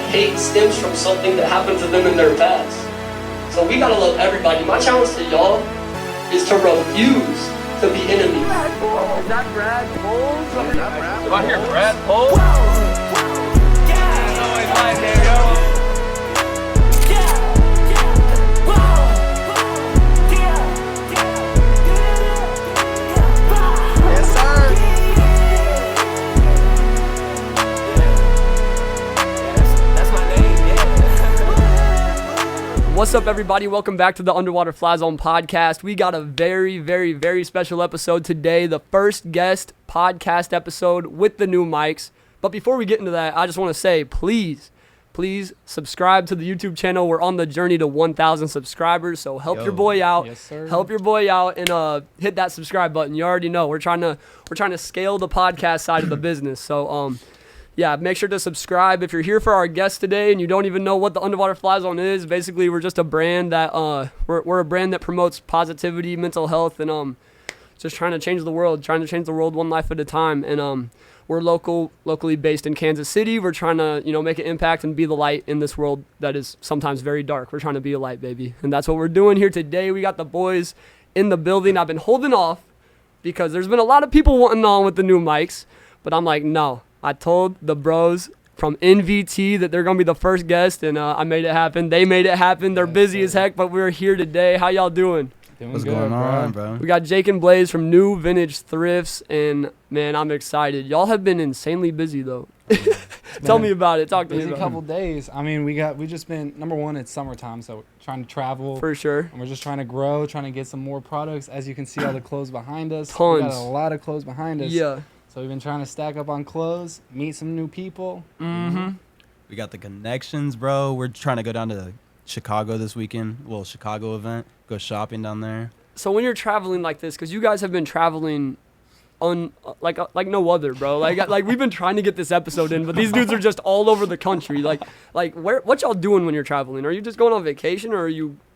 hate stems from something that happened to them in their past. So we gotta love everybody. My challenge to y'all is to refuse to be enemies. Is that Brad Poles? Do I hear Brad Poles? No way, my name, yo. What's up, everybody? Welcome back to the Underwater Fly Zone podcast. We got a very, very, very special episode today, the first guest podcast episode with the new mics. But before we get into that, I just want to say, please subscribe to the YouTube channel. We're on the journey to 1,000 subscribers, so help your boy out. Yes, sir. Help your boy out and hit that subscribe button. You already know we're trying to scale the podcast side of the business. So yeah, make sure to subscribe. If you're here for our guest today and you don't even know what the Underwater Fly Zone is, basically we're just a brand that we're a brand that promotes positivity, mental health, and just trying to change the world one life at a time. And we're locally based in Kansas City. We're trying to make an impact and be the light in this world that is sometimes very dark. We're trying to be a light, baby, and that's what we're doing here today. We got the boys in the building. I've been holding off because there's been a lot of people wanting on with the new mics, but I'm like, no. I told the bros from NVT that they're going to be the first guest, and I made it happen. They made it happen. They're busy as heck, but we're here today. How y'all doing? What's going on, bro? We got Jake and Blaise from New Vintage Thrifts, and, man, I'm excited. Y'all have been insanely busy, though. Tell me about it. Talk to me about it. Busy couple days. I mean, we just been, number one, it's summertime, so trying to travel. For sure. And we're just trying to grow, trying to get some more products. As you can see, all the clothes behind us. Tons. We got a lot of clothes behind us. Yeah. So we've been trying to stack up on clothes, meet some new people. Mm-hmm. We got the connections, bro. We're trying to go down to Chicago this weekend, a little Chicago event, go shopping down there. So when you're traveling like this, because you guys have been traveling like no other, bro. Like we've been trying to get this episode in, but these dudes are just all over the country. Like what y'all doing when you're traveling? Are you just going on vacation, or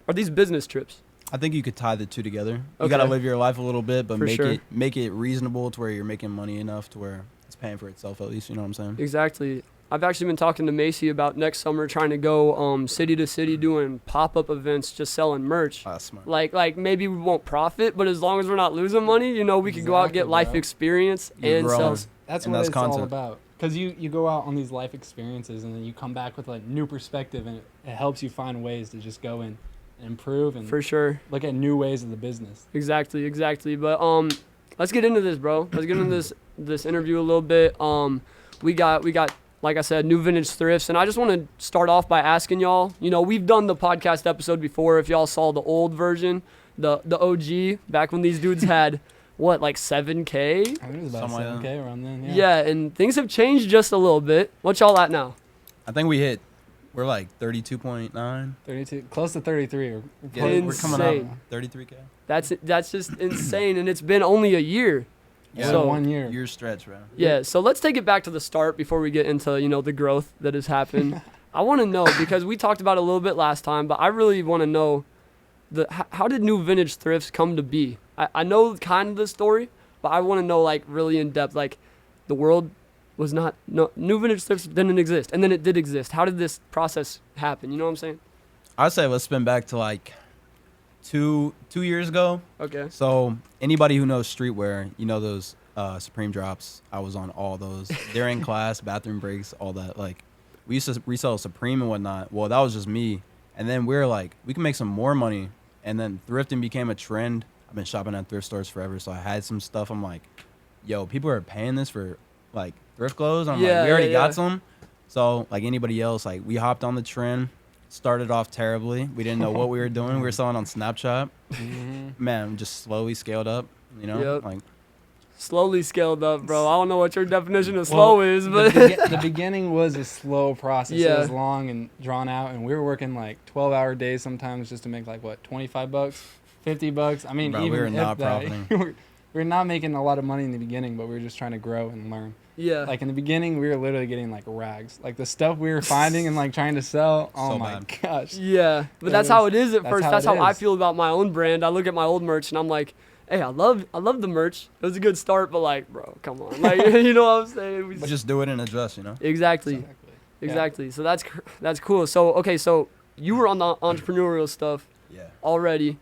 are these business trips? I think you could tie the two together. You Okay. gotta live your life a little bit, but For make it reasonable to where you're making money enough to where it's paying for itself at least. You know what I'm saying? Exactly. I've actually been talking to Macy about next summer trying to go city to city doing pop-up events, just selling merch. Smart. Like maybe we won't profit, but as long as we're not losing money, we could go out and get life experience You're and growing. sell. That's And what that's it's all content. about. Because you go out on these life experiences, and then you come back with like new perspective, and it helps you find ways to just go in and improve and For sure. look at new ways of the business. Exactly. But let's get into this, bro. Let's get into this interview a little bit. We got like I said, New Vintage Thrifts, and I just want to start off by asking y'all. We've done the podcast episode before. If y'all saw the old version, the OG, back when these dudes had what, like 7K? I think it was about Something like 7K around then. Yeah, and things have changed just a little bit. What y'all at now? I think we're like 32.9. 32, close to 33. Yeah, we're coming Insane. up 33K. That's just insane, and it's been only a year. Yeah, So- 1 year. Year stretch, bro. Yeah, so let's take it back to the start before we get into, the growth that has happened. I want to know, because we talked about it a little bit last time, but I really want to know how did New Vintage Thrifts come to be? I know kind of the story, but I want to know, like, really in depth. Like, the world was not, no, New Vintage Thrifts didn't exist, and then it did exist. How did this process happen? You know what I'm saying? I'd say let's spin back to like two years ago. Okay. So anybody who knows streetwear, those Supreme drops. I was on all those. They're in class, bathroom breaks, all that. Like, we used to resell Supreme and whatnot. Well, that was just me. And then we were like, we can make some more money. And then thrifting became a trend. I've been shopping at thrift stores forever, so I had some stuff. I'm like, yo, people are paying this for like thrift clothes. I'm like, we already got some. So like anybody else, like we hopped on the trend. Started off terribly. We didn't know what we were doing. We were selling on Snapchat. Man, just slowly scaled up, Yep. like Slowly scaled up, bro. I don't know what your definition of slow is, but the beginning was a slow process. Yeah. It was long and drawn out, and we were working like 12-hour days sometimes just to make like what, $25, $50. I mean, Bro, even we were if not that, profiting. we were not making a lot of money in the beginning, but we were just trying to grow and learn. yeah. Like in the beginning, we were literally getting like rags, like the stuff we were finding and like trying to sell. Oh So my bad. gosh. Yeah, but It that's how was- it is at that's first. how That's it how I is. feel about my own brand. I look at my old merch and I'm like, hey, I love the merch. It was a good start, but like, bro, come on. Like, you know what I'm saying? just do it and adjust, Exactly. exactly. So that's cool. So okay, so you were on the entrepreneurial stuff Yeah. already.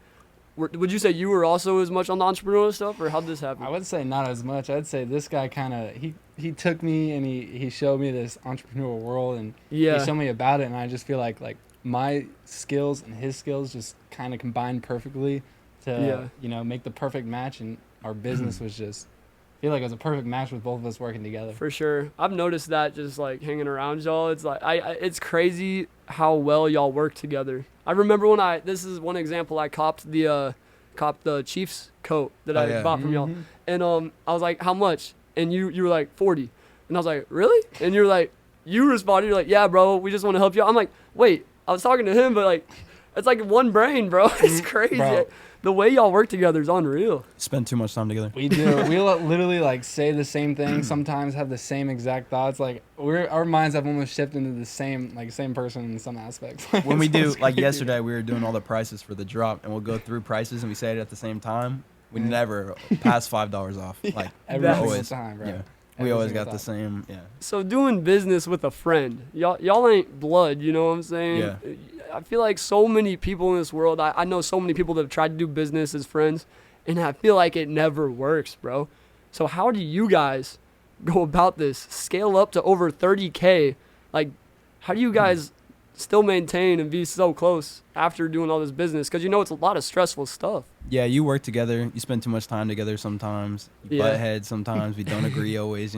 Would you say you were also as much on the entrepreneurial stuff, or how did this happen? I would say not as much. I'd say this guy kind of he took me and he showed me this entrepreneurial world, and he showed me about it, and I just feel like my skills and his skills just kind of combined perfectly to make the perfect match, and our business was just I feel like it was a perfect match with both of us working together. For sure. I've noticed that just like hanging around y'all. It's like it's crazy how well y'all work together. I remember when this is one example, I copped the Chiefs coat that I bought from y'all. And I was like, how much? And you were like 40. And I was like, really? And you responded, you're like, yeah, bro, we just want to help you out. I'm like, wait, I was talking to him, but like it's like one brain, bro. It's crazy. Bro. The way y'all work together is unreal. Spend too much time together. We do. We literally like say the same thing. Sometimes have the same exact thoughts. Like our minds have almost shifted into the same person in some aspects. When we do, It's like crazy. yesterday, we were doing all the prices for the drop, and we'll go through prices and we say it at the same time. We never pass $5 off. Like Every we single always, time, bro. yeah, we Every always single got the time. same. Yeah. So doing business with a friend, y'all ain't blood, you know what I'm saying? Yeah. I feel like so many people in this world, I know so many people that have tried to do business as friends, and I feel like it never works, bro. So how do you guys go about this? Scale up to over 30K. Like, how do you guys still maintain and be so close after doing all this business? Because it's a lot of stressful stuff. Yeah, you work together. You spend too much time together sometimes. You butt heads sometimes. We don't agree always,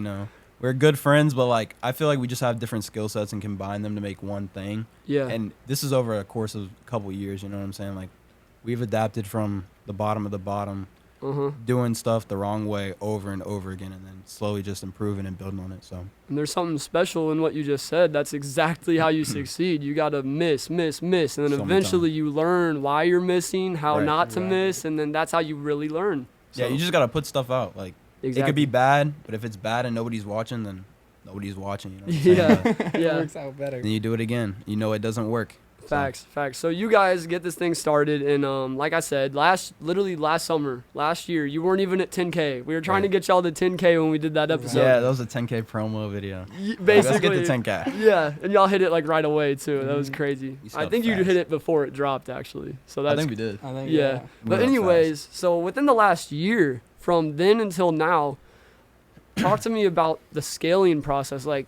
We're good friends, but like I feel like we just have different skill sets and combine them to make one thing. Yeah. And this is over a course of a couple years, you know what I'm saying? Like we've adapted from the bottom of the bottom, doing stuff the wrong way over and over again, and then slowly just improving and building on it. So. And there's something special in what you just said. That's exactly how you succeed. You got to miss, and then So eventually you learn why you're missing, how Right. not to miss, and then that's how you really learn. Yeah, you just gotta put stuff out. Like it could be bad, but if it's bad and nobody's watching, then nobody's watching. You know what I'm saying? Yeah, It yeah. works out better. Then you do it again. You know it doesn't work. Facts. So you guys get this thing started, and like I said, last year, you weren't even at 10K. We were trying to get y'all to 10K when we did that episode. Yeah, that was a 10K promo video. Basically. Let's get to 10K. Yeah, and y'all hit it like right away too. That was crazy. We I stepped think you fast. hit it before it dropped actually. So I that's think we did. I think yeah. We But went anyways, so within the last year, from then until now, talk to me about the scaling process. Like,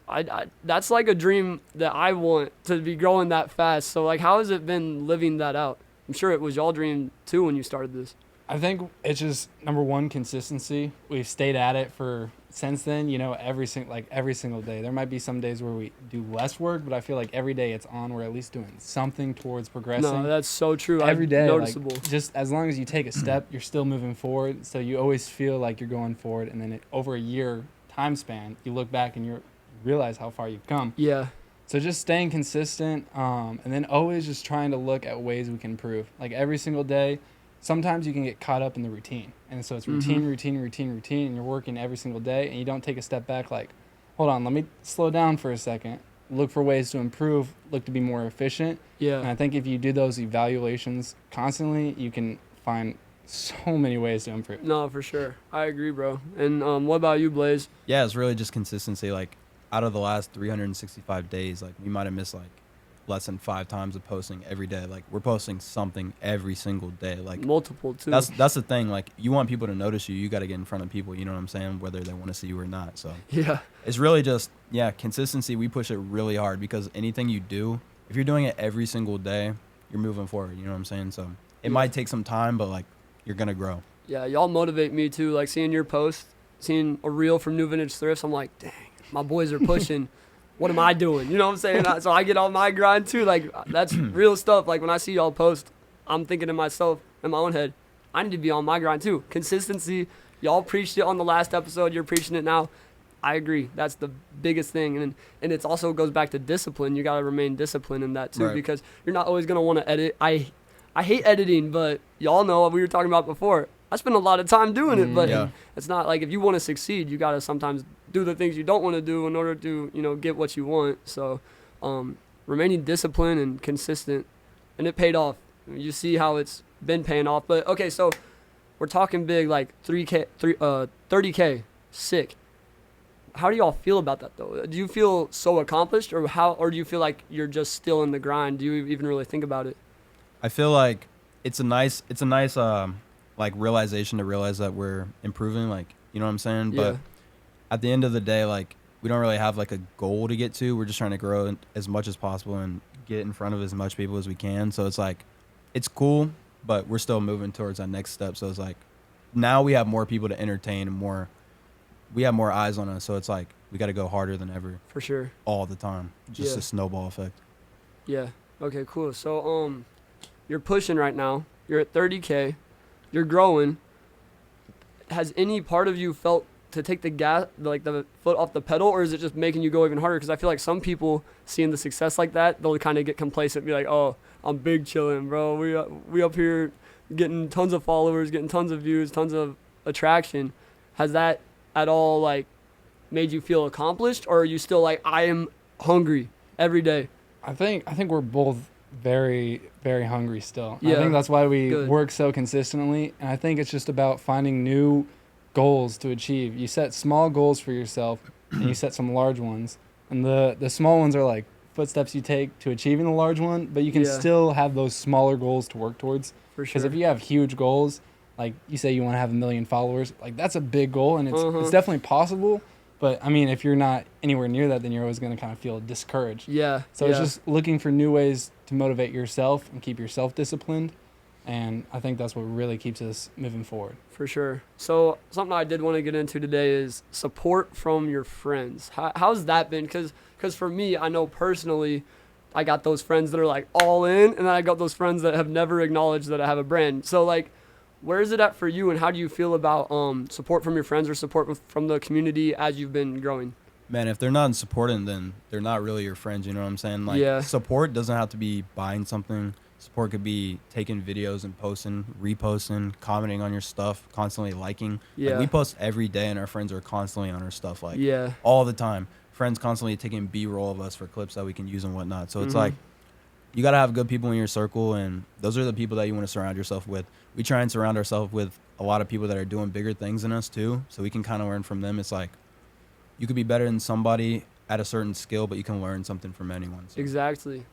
I that's like a dream that I want to be growing that fast. So like, how has it been living that out? I'm sure it was y'all dream too when you started this. I think it's just number one, consistency. We've stayed at it since then. Every single day. There might be some days where we do less work, but I feel like every day it's on. We're at least doing something towards progressing. No, that's so true. Every day, noticeable. just as long as you take a step, you're still moving forward. So you always feel like you're going forward, and then over a year time span, you look back and you realize how far you've come. Yeah. So just staying consistent, and then always just trying to look at ways we can improve. Like every single day, sometimes you can get caught up in the routine, and so it's routine, and you're working every single day, and you don't take a step back. Like, hold on, let me slow down for a second. Look for ways to improve. Look to be more efficient. Yeah. And I think if you do those evaluations constantly, you can find so many ways to improve. No, for sure. I agree, bro. And what about you, Blaise? Yeah, it's really just consistency. Like out of the last 365 days, like we might have missed like less than 5 times of posting every day. Like we're posting something every single day. Like Multiple too. that's the thing. Like you want people to notice you, you got to get in front of people. You know what I'm saying? Whether they want to see you or not. So yeah. it's really just consistency. We push it really hard because anything you do, if you're doing it every single day, you're moving forward. You know what I'm saying? So it might take some time, but like you're gonna grow. Yeah, y'all motivate me too. Like seeing your post, seeing a reel from New Vintage Thrifts, I'm like, dang, my boys are pushing. What am I doing? You know what I'm saying? So I get on my grind too. Like that's real stuff. Like when I see y'all post, I'm thinking to myself in my own head, I need to be on my grind too. Consistency. Y'all preached it on the last episode. You're preaching it now. I agree. That's the biggest thing. And it also goes back to discipline. You got to remain disciplined in that too, Right. because you're not always going to want to edit. I hate editing, but y'all know what we were talking about before. I spend a lot of time doing it, but Yeah. it's not like if you want to succeed, you got to sometimes do the things you don't want to do in order to, get what you want. So remaining disciplined and consistent, and it paid off. You see how it's been paying off. But okay, so we're talking big, like 30K, sick. how do y'all feel about that though? Do you feel so accomplished, or do you feel like you're just still in the grind? Do you even really think about it? I feel like it's a nice like realization to realize that we're improving, like, you know what I'm saying? Yeah. But at the end of the day, like, we don't really have like a goal to get to. We're just trying to grow as much as possible and get in front of as much people as we can. So it's like, it's cool, but we're still moving towards that next step. So it's like, now we have more people to entertain and we have more eyes on us. So it's like, we got to go harder than ever. For sure. All the time. Just Yeah. a snowball effect. Yeah. Okay, cool. So, you're pushing right now. You're at 30K. You're growing. Has any part of you felt to take the foot off the pedal, or is it just making you go even harder? Because I feel like some people seeing the success like that, they'll kind of get complacent and be like, oh, I'm big chilling, bro. We up here getting tons of followers, getting tons of views, tons of attraction. Has that at all, like, made you feel accomplished, or are you still like, I am hungry every day? I think we're both very, very hungry still. Yeah. I think that's why we Good. work so consistently, and I think it's just about finding new goals to achieve. You set small goals for yourself, and you set some large ones. And the small ones are like footsteps you take to achieving the large one, but you can Yeah. still have those smaller goals to work towards. For Because sure. if you have huge goals, like you say you want to have 1 million followers, like that's a big goal, and Uh-huh. it's definitely possible. But I mean, if you're not anywhere near that, then you're always going to kind of feel discouraged. Yeah. So yeah. it's just looking for new ways to motivate yourself and keep yourself disciplined. And I think that's what really keeps us moving forward. For sure. So something I did want to get into today is support from your friends. How's that been? Because for me, I know personally, I got those friends that are like all in, and then I got those friends that have never acknowledged that I have a brand. So like, where is it at for you, and how do you feel about support from your friends or support from the community as you've been growing? Man, if they're not supporting, then they're not really your friends, you know what I'm saying? Like, Yeah. support doesn't have to be buying something. Support could be taking videos and posting, reposting, commenting on your stuff, constantly liking. Yeah. Like, we post every day, and our friends are constantly on our stuff, like, Yeah. all the time. Friends constantly taking B-roll of us for clips that we can use and whatnot. So it's Mhm. like, you got to have good people in your circle, and those are the people that you want to surround yourself with. We try and surround ourselves with a lot of people that are doing bigger things than us, too, so we can kind of learn from them. It's like, you could be better than somebody at a certain skill, but you can learn something from anyone. So. Exactly.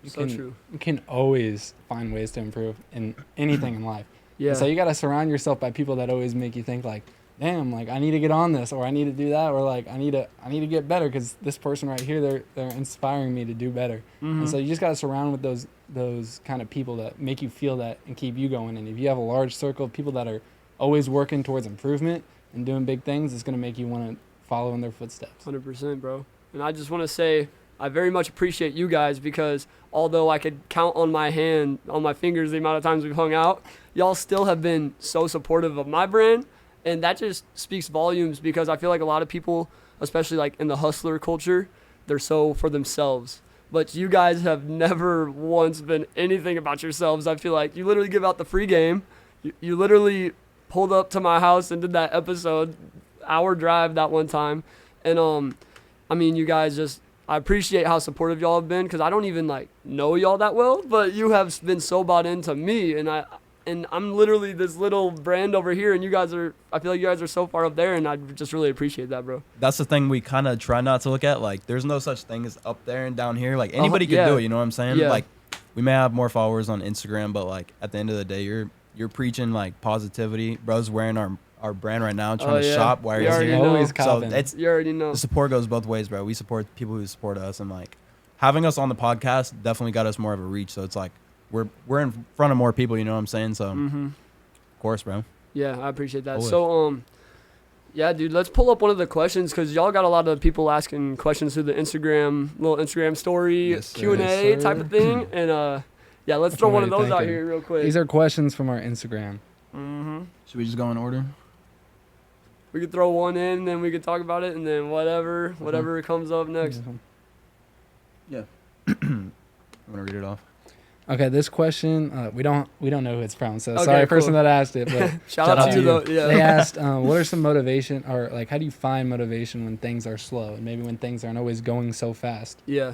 So can, true. You can always find ways to improve in anything in life. Yeah. And so you got to surround yourself by people that always make you think like, damn, like I need to get on this, or I need to do that, or like I need to get better because this person right here, they're inspiring me to do better. Mhm. And so you just got to surround with those kind of people that make you feel that and keep you going. And if you have a large circle of people that are always working towards improvement and doing big things, it's going to make you want to follow in their footsteps. 100%, bro. And I just want to say I very much appreciate you guys, because although I could count on my fingers the amount of times we've hung out, y'all still have been so supportive of my brand. And that just speaks volumes, because I feel like a lot of people, especially like in the hustler culture, they're so for themselves. But you guys have never once been anything about yourselves. I feel like you literally give out the free game. You literally pulled up to my house and did that episode, hour drive that one time. And I mean, you guys just, I appreciate how supportive y'all have been, because I don't even like know y'all that well, but you have been so bought into me, and I'm literally this little brand over here, and I feel like you guys are so far up there, and I just really appreciate that, bro. That's the thing we kind of try not to look at. Like, there's no such thing as up there and down here. Like, anybody could yeah. do it, you know what I'm saying? Yeah. Like, we may have more followers on Instagram, but like at the end of the day, you're preaching like positivity. Bro's wearing our brand right now, trying to yeah. shop while You he's already here. know. Always So copping. it's You already know. the support goes both ways, bro. We support people who support us, and like having us on the podcast definitely got us more of a reach. So it's like we're in front of more people, you know what I'm saying? So of course, bro. Yeah, I appreciate that. Always. So, yeah, dude, let's pull up one of the questions, because y'all got a lot of people asking questions through the little Instagram story, Yes, sir. Q&A Yes, sir. type of thing. And yeah, let's throw one of those out here real quick. These are questions from our Instagram. Should we just go in order? We could throw one in, and then we could talk about it, and then whatever comes up next. Yeah. You want to read it off? Okay, this question we don't know who it's from, so Okay, sorry, person cool. that asked it. But Shout out to you, though. Yeah. They asked, what are some motivation, or like, how do you find motivation when things are slow, and maybe when things aren't always going so fast? Yeah.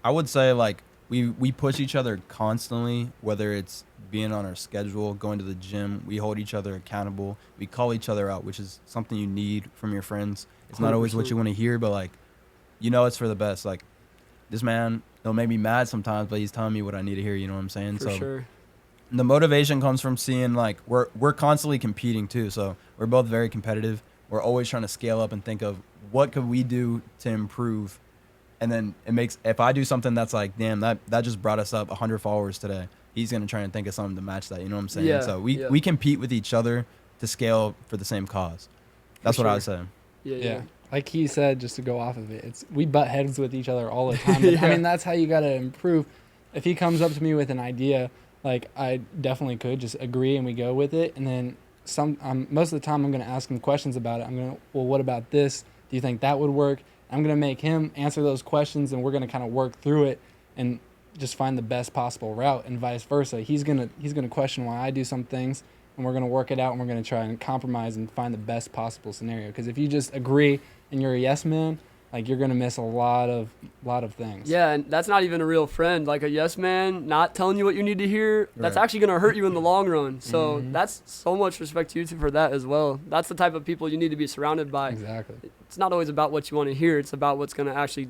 I would say like we push each other constantly, whether it's being on our schedule, going to the gym. We hold each other accountable. We call each other out, which is something you need from your friends. It's not always what you want to hear, but like, you know, it's for the best. Like, this man, he'll make me mad sometimes, but he's telling me what I need to hear. You know what I'm saying? For sure. The motivation comes from seeing, like, we're constantly competing too. So we're both very competitive. We're always trying to scale up and think of what could we do to improve. And then it makes, if I do something that's like, damn, that just brought us up 100 followers today, he's going to try and think of something to match that. You know what I'm saying? Yeah, So we compete with each other to scale for the same cause. That's what I would say. Yeah. Like he said, just to go off of it, we butt heads with each other all the time. But, I mean, that's how you got to improve. If he comes up to me with an idea, like, I definitely could just agree and we go with it. And then most of the time I'm going to ask him questions about it. I'm going to, well, what about this? Do you think that would work? I'm going to make him answer those questions, and we're going to kind of work through it and just find the best possible route, and vice versa. He's going to question why I do some things, and we're going to work it out, and we're going to try and compromise and find the best possible scenario. Because if you just agree and you're a yes man, like, you're going to miss a lot of things. Yeah, and that's not even a real friend. Like, a yes man not telling you what you need to hear, that's actually going to hurt you in the long run. So that's so much respect to you two for that as well. That's the type of people you need to be surrounded by. Exactly. It's not always about what you want to hear. It's about what's going to actually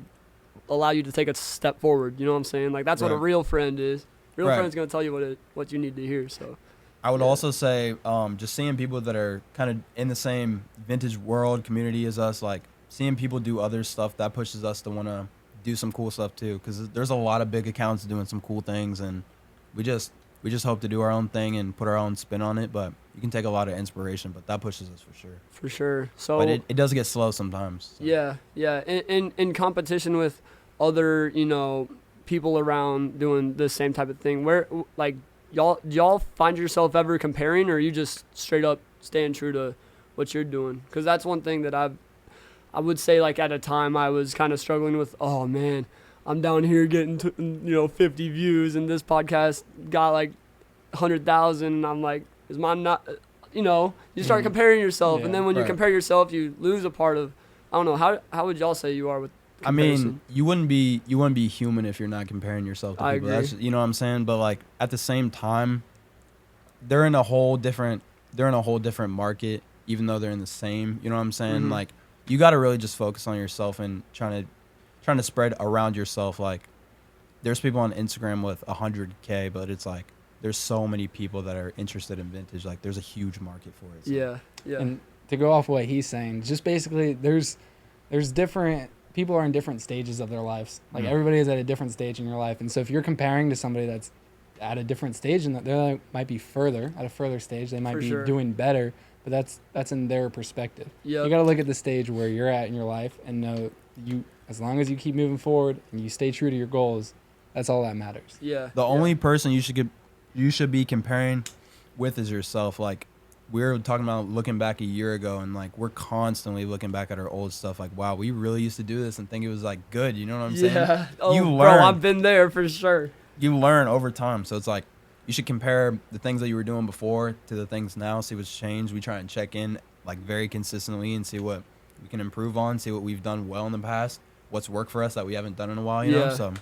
allow you to take a step forward. You know what I'm saying? Like, that's what a real friend is. Real friend's going to tell you what you need to hear. So I would also say just seeing people that are kind of in the same vintage world community as us, like, seeing people do other stuff, that pushes us to want to do some cool stuff too, because there's a lot of big accounts doing some cool things, and we just hope to do our own thing and put our own spin on it. But you can take a lot of inspiration, but that pushes us for sure. For sure. So, but it does get slow sometimes. So. Yeah. In competition with other, you know, people around doing the same type of thing, where, like, y'all find yourself ever comparing, or are you just straight up staying true to what you're doing? Because that's one thing that I would say, like, at a time I was kind of struggling with, oh man, I'm down here getting 50 views, and this podcast got like 100,000, and I'm like, is mine not, you start comparing yourself, and then when you compare yourself, you lose a part of, I don't know, how would y'all say you are with comparison? I mean, you wouldn't be human if you're not comparing yourself to people. I agree. That's, you know what I'm saying? But, like, at the same time, they're in a whole different market, even though they're in the same, you know what I'm saying? Like, you got to really just focus on yourself and trying to spread around yourself. Like, there's people on Instagram with 100K, but it's like there's so many people that are interested in vintage. Like, there's a huge market for it. So. Yeah. And to go off what he's saying, just basically there's different people are in different stages of their lives. Like, everybody is at a different stage in your life. And so if you're comparing to somebody that's at a different stage, and they might be at a further stage, they might be doing better. But that's in their perspective. Yep. You got to look at the stage where you're at in your life and know as long as you keep moving forward and you stay true to your goals, that's all that matters. Yeah. The only person you should be comparing with is yourself. Like, we were talking about looking back a year ago, and, like, we're constantly looking back at our old stuff. Like, wow, we really used to do this and think it was, like, good. You know what I'm saying? Yeah. You learn. Bro, I've been there for sure. You learn over time. So it's like, you should compare the things that you were doing before to the things now, see what's changed. We try and check in, like, very consistently and see what we can improve on, see what we've done well in the past, what's worked for us that we haven't done in a while, you know? So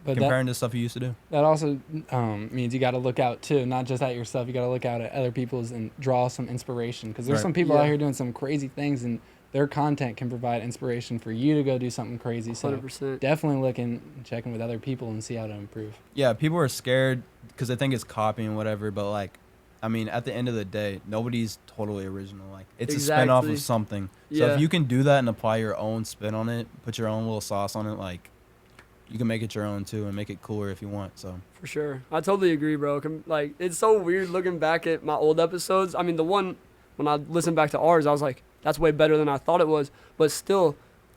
but comparing to stuff you used to do. That also means you got to look out, too, not just at yourself. You got to look out at other people's and draw some inspiration, because there's some people out here doing some crazy things, and their content can provide inspiration for you to go do something crazy. So 100%. Definitely looking and checking with other people and see how to improve. Yeah, people are scared because they think it's copying whatever, but, like, I mean, at the end of the day, nobody's totally original. Like, it's a spin-off of something. So if you can do that and apply your own spin on it, put your own little sauce on it, like, you can make it your own too and make it cooler if you want. So for sure, I totally agree, bro. Like, it's so weird looking back at my old episodes. I mean, the one when I listened back to ours, I was like, that's way better than I thought it was. But still,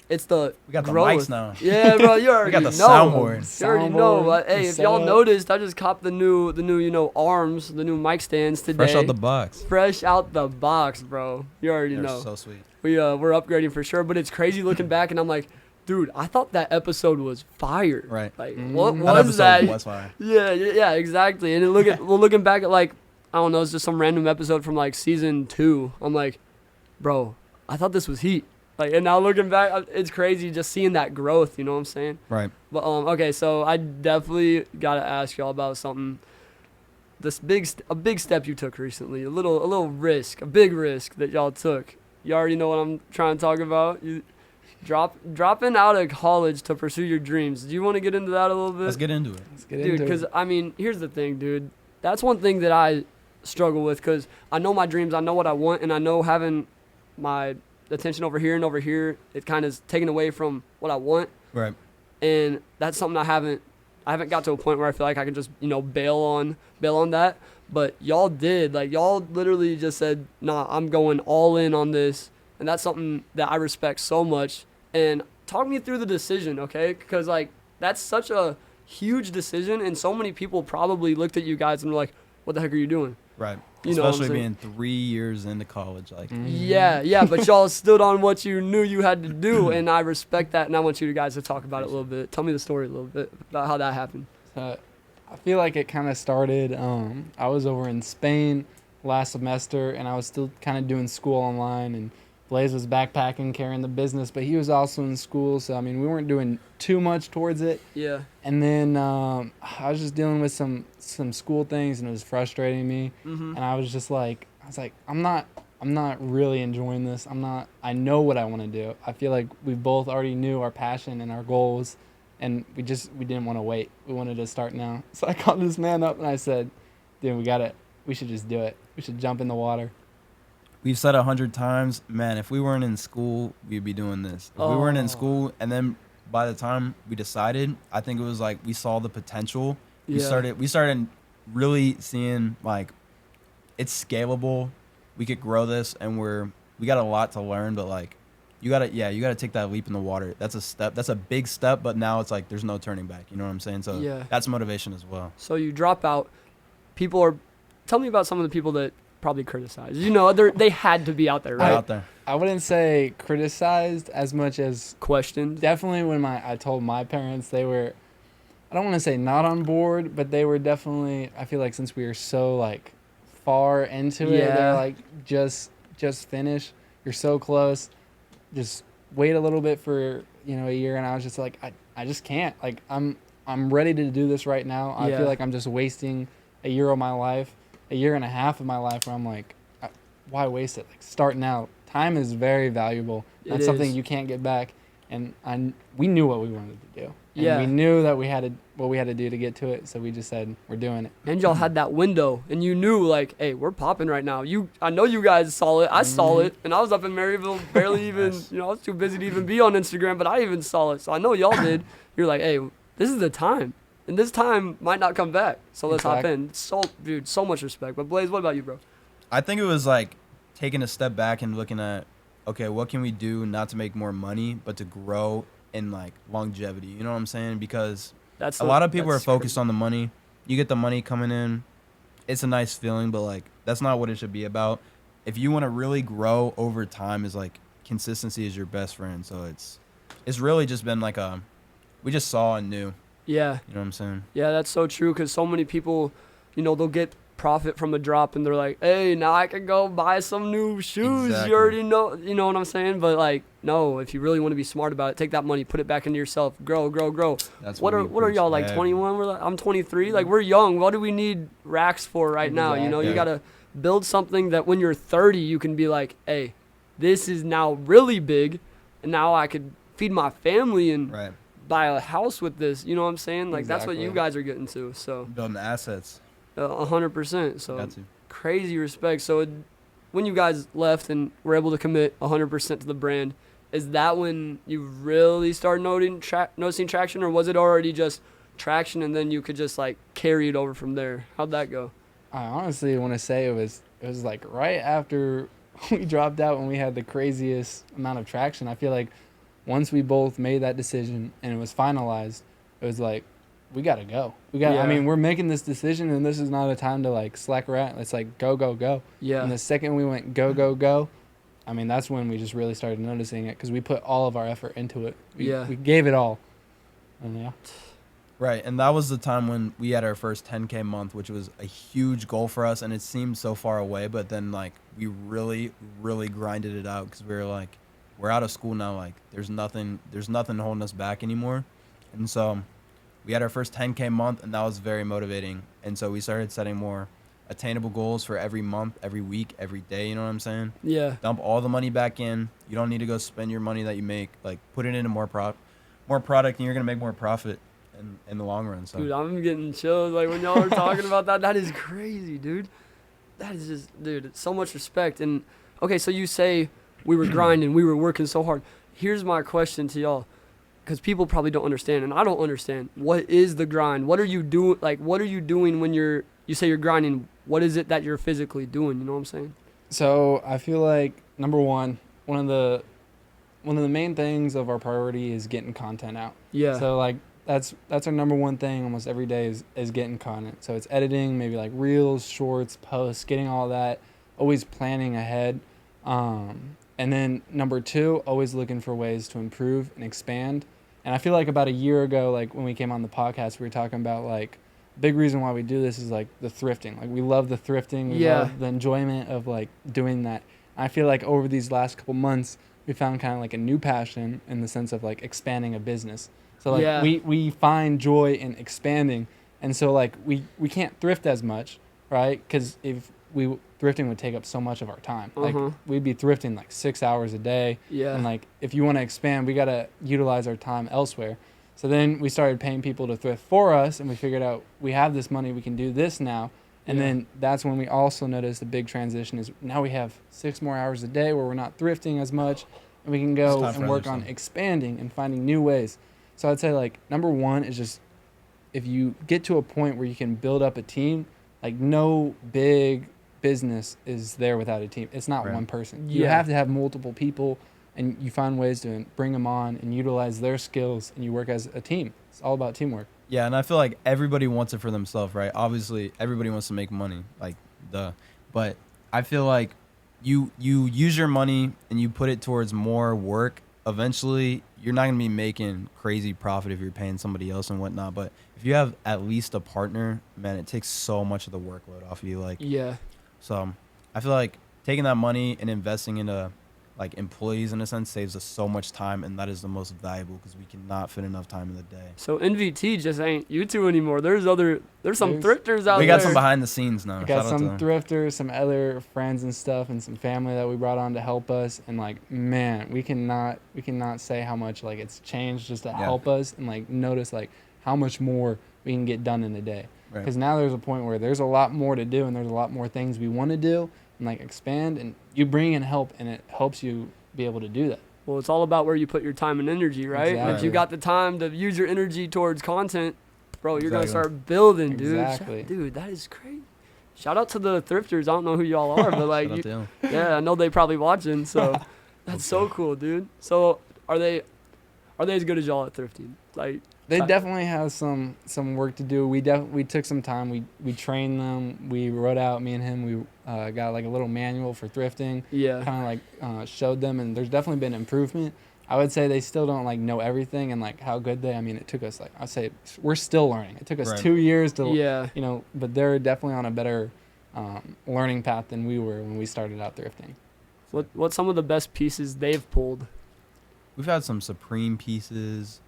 it's the we got growth. The mics now. Yeah, bro, you already we got the know. soundboard. You already know. But, hey, if y'all noticed, I just copped the new arms, the new mic stands today. Fresh out the box. Fresh out the box, bro. You already know. So sweet. We're upgrading for sure. But it's crazy looking back, and I'm like, dude, I thought that episode was fire. Right. Like, what was that? Was fire. Yeah, exactly. And looking back at, like, I don't know, it's just some random episode from, like, season 2. I'm like, bro, I thought this was heat. Like, and now looking back, it's crazy just seeing that growth. You know what I'm saying? Right. But okay, so I definitely gotta ask y'all about something. A big step you took recently. A big risk that y'all took. You already know what I'm trying to talk about. You dropping out of college to pursue your dreams. Do you want to get into that a little bit? Let's get into it. Dude, because, I mean, here's the thing, dude. That's one thing that I struggle with because I know my dreams, I know what I want, and I know having my attention over here and over here, it kind of is taken away from what I want. Right. And that's something I haven't got to a point where I feel like I can just, bail on that. But y'all did. Like, y'all literally just said, nah, I'm going all in on this. And that's something that I respect so much. And talk me through the decision, okay? Because, like, that's such a huge decision, and so many people probably looked at you guys and were like, what the heck are you doing? Right. You know what I'm Especially saying? being 3 years into college. Like, Yeah, but y'all stood on what you knew you had to do, and I respect that, and I want you guys to talk about it a little bit. Tell me the story a little bit about how that happened. I feel like it kind of started, I was over in Spain last semester, and I was still kind of doing school online, and Blaise was backpacking, carrying the business, but he was also in school, so, I mean, we weren't doing too much towards it. Yeah. And then I was just dealing with some school things, and it was frustrating me. Mm-hmm. And I was like, I'm not really enjoying this. I know what I want to do. I feel like we both already knew our passion and our goals, and we didn't want to wait. We wanted to start now. So I called this man up and I said, dude, we should just do it. We should jump in the water. we've said 100 times, man, if we weren't in school, we'd be doing this. If we weren't in school, and then by the time we decided, I think it was like we saw the potential. We started really seeing like it's scalable. We could grow this, and we got a lot to learn, but like you gotta take that leap in the water. That's a step. That's a big step, but now it's like there's no turning back. You know what I'm saying? So that's motivation as well. So you drop out. Tell me about some of the people that probably criticized. You know, they had to be out there, right? Out there. I wouldn't say criticized as much as questioned. Definitely when I told my parents, they were, I don't want to say not on board, but they were definitely, I feel like since we were so like far into it, they're like, just finish. You're so close. Just wait a little bit for, a year. And I was just like, I just can't. Like, I'm ready to do this right now. I feel like I'm just wasting a year of my life, a year and a half of my life where I'm like, why waste it? Like, start now. Time is very valuable. That's something you can't get back. And we knew what we wanted to do. And we knew that what we had to do to get to it. So we just said, we're doing it. And y'all had that window, and you knew, like, hey, we're popping right now. I know you guys saw it. I saw it, and I was up in Maryville, barely even, I was too busy to even be on Instagram, but I even saw it. So I know y'all did. You're like, hey, this is the time. And this time might not come back. So let's hop in. So much respect. But Blaise, what about you, bro? I think it was like taking a step back and looking at, okay, what can we do not to make more money, but to grow in like longevity? You know what I'm saying? Because a lot of people are focused on the money. You get the money coming in. It's a nice feeling, but like that's not what it should be about. If you want to really grow over time, is like consistency is your best friend. So it's really just been like we just saw and knew. Yeah. You know what I'm saying? Yeah, that's so true, because so many people, they'll get profit from a drop and they're like, hey, now I can go buy some new shoes. Exactly. You already know, you know what I'm saying? But like, no, if you really want to be smart about it, take that money, put it back into yourself, grow. That's what are y'all, like 21? I'm 23. Like, we're young. What do we need racks for right now? You got to build something that when you're 30, you can be like, hey, this is now really big, and now I could feed my family and buy a house with this. You know what I'm saying? Like, that's what you guys are getting to. So building assets. 100%. So crazy respect. So when you guys left and were able to commit 100% to the brand, is that when you really started noticing traction, or was it already just traction and then you could just like carry it over from there? How'd that go? I honestly want to say it was like right after we dropped out, when we had the craziest amount of traction. I feel like once we both made that decision and it was finalized, it was like, we got to go. I mean, we're making this decision, and this is not a time to like slack around. It's like go. Yeah. And the second we went go, I mean, that's when we just really started noticing it, because we put all of our effort into it. We gave it all. And Right, and that was the time when we had our first 10K month, which was a huge goal for us, and it seemed so far away, but then like we really, really grinded it out, because we were like, we're out of school now. Like, there's nothing holding us back anymore, and so we had our first 10K month, and that was very motivating. And so we started setting more attainable goals for every month, every week, every day. You know what I'm saying? Yeah. Dump all the money back in. You don't need to go spend your money that you make. Like, put it into more product, and you're gonna make more profit in the long run. So. Dude, I'm getting chills. Like, when y'all are talking about that, that is crazy, dude. That is just, dude, it's so much respect. And, okay, so you say we were grinding, we were working so hard. Here's my question to y'all, because people probably don't understand, and I don't understand. What is the grind? What are you doing? Like, what are you doing when you say you're grinding? What is it that you're physically doing? You know what I'm saying? So I feel like, number one of the main things of our priority is getting content out. Yeah. So like that's our number one thing almost every day is getting content. So it's editing, maybe like reels, shorts, posts, getting all that, always planning ahead. And then number two, always looking for ways to improve and expand. And I feel like about a year ago, like when we came on the podcast, we were talking about like big reason why we do this is like the thrifting. Like we love the thrifting. We love the enjoyment of like doing that. I feel like over these last couple months, we found kind of like a new passion in the sense of like expanding a business. So like we find joy in expanding. And so like we can't thrift as much, right? Because if thrifting would take up so much of our time. Like we'd be thrifting like 6 hours a day. Yeah. And like if you want to expand, we got to utilize our time elsewhere. So then we started paying people to thrift for us, and we figured out we have this money, we can do this now. And then that's when we also noticed the big transition is now we have 6 more hours a day where we're not thrifting as much, and we can go and work on expanding and finding new ways. So I'd say like number one is just if you get to a point where you can build up a team, like no big business is there without a team. It's not one person. You have to have multiple people, and you find ways to bring them on and utilize their skills, and you work as a team. It's all about teamwork. Yeah, and I feel like everybody wants it for themselves, right? Obviously, everybody wants to make money, like, duh. But I feel like you use your money and you put it towards more work. Eventually, you're not going to be making crazy profit if you're paying somebody else and whatnot. But if you have at least a partner, man, it takes so much of the workload off of you. Like, so I feel like taking that money and investing into like employees in a sense saves us so much time, and that is the most valuable because we cannot fit enough time in the day. So NVT just ain't you two anymore. There's some thrifters out there. We got some behind the scenes now. We got some thrifters, some other friends and stuff, and some family that we brought on to help us. And like, man, we cannot say how much like it's changed just to help us and like notice like how much more we can get done in a day. Because now there's a point where there's a lot more to do, and there's a lot more things we want to do and like expand, and you bring in help, and it helps you be able to do that. Well, it's all about where you put your time and energy, right? Exactly. If you got the time to use your energy towards content, bro, you're going to start building, dude. Exactly. Dude, that is crazy. Shout out to the thrifters. I don't know who y'all are, but like, yeah, I know they probably watching, so that's so cool, dude. So are they as good as y'all at thrifting? Like, they definitely have some work to do. We took some time. We trained them. We wrote out, me and him, we got like a little manual for thrifting. Yeah. Kind of like showed them, and there's definitely been improvement. I would say they still don't like know everything and like how good I mean, it took us like, I'd say we're still learning. It took us 2 years to, but they're definitely on a better learning path than we were when we started out thrifting. What's some of the best pieces they've pulled? We've had some Supreme pieces.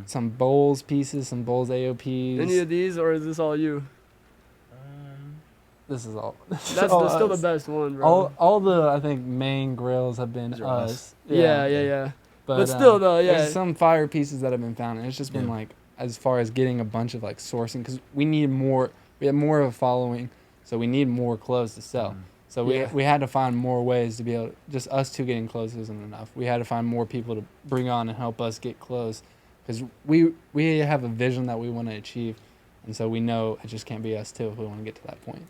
Some Bowls pieces, some Bowls AOPs. Any of these, or is this all you? This is all. That's still the best one, bro. All the I think main grills have been us. Yeah. But still, though, there's some fire pieces that have been found, and it's just been like as far as getting a bunch of like sourcing, because we need more. We have more of a following, so we need more clothes to sell. So we had to find more ways to be able. Just us two getting clothes isn't enough. We had to find more people to bring on and help us get clothes, because we have a vision that we want to achieve, and so we know it just can't be us two if we want to get to that point.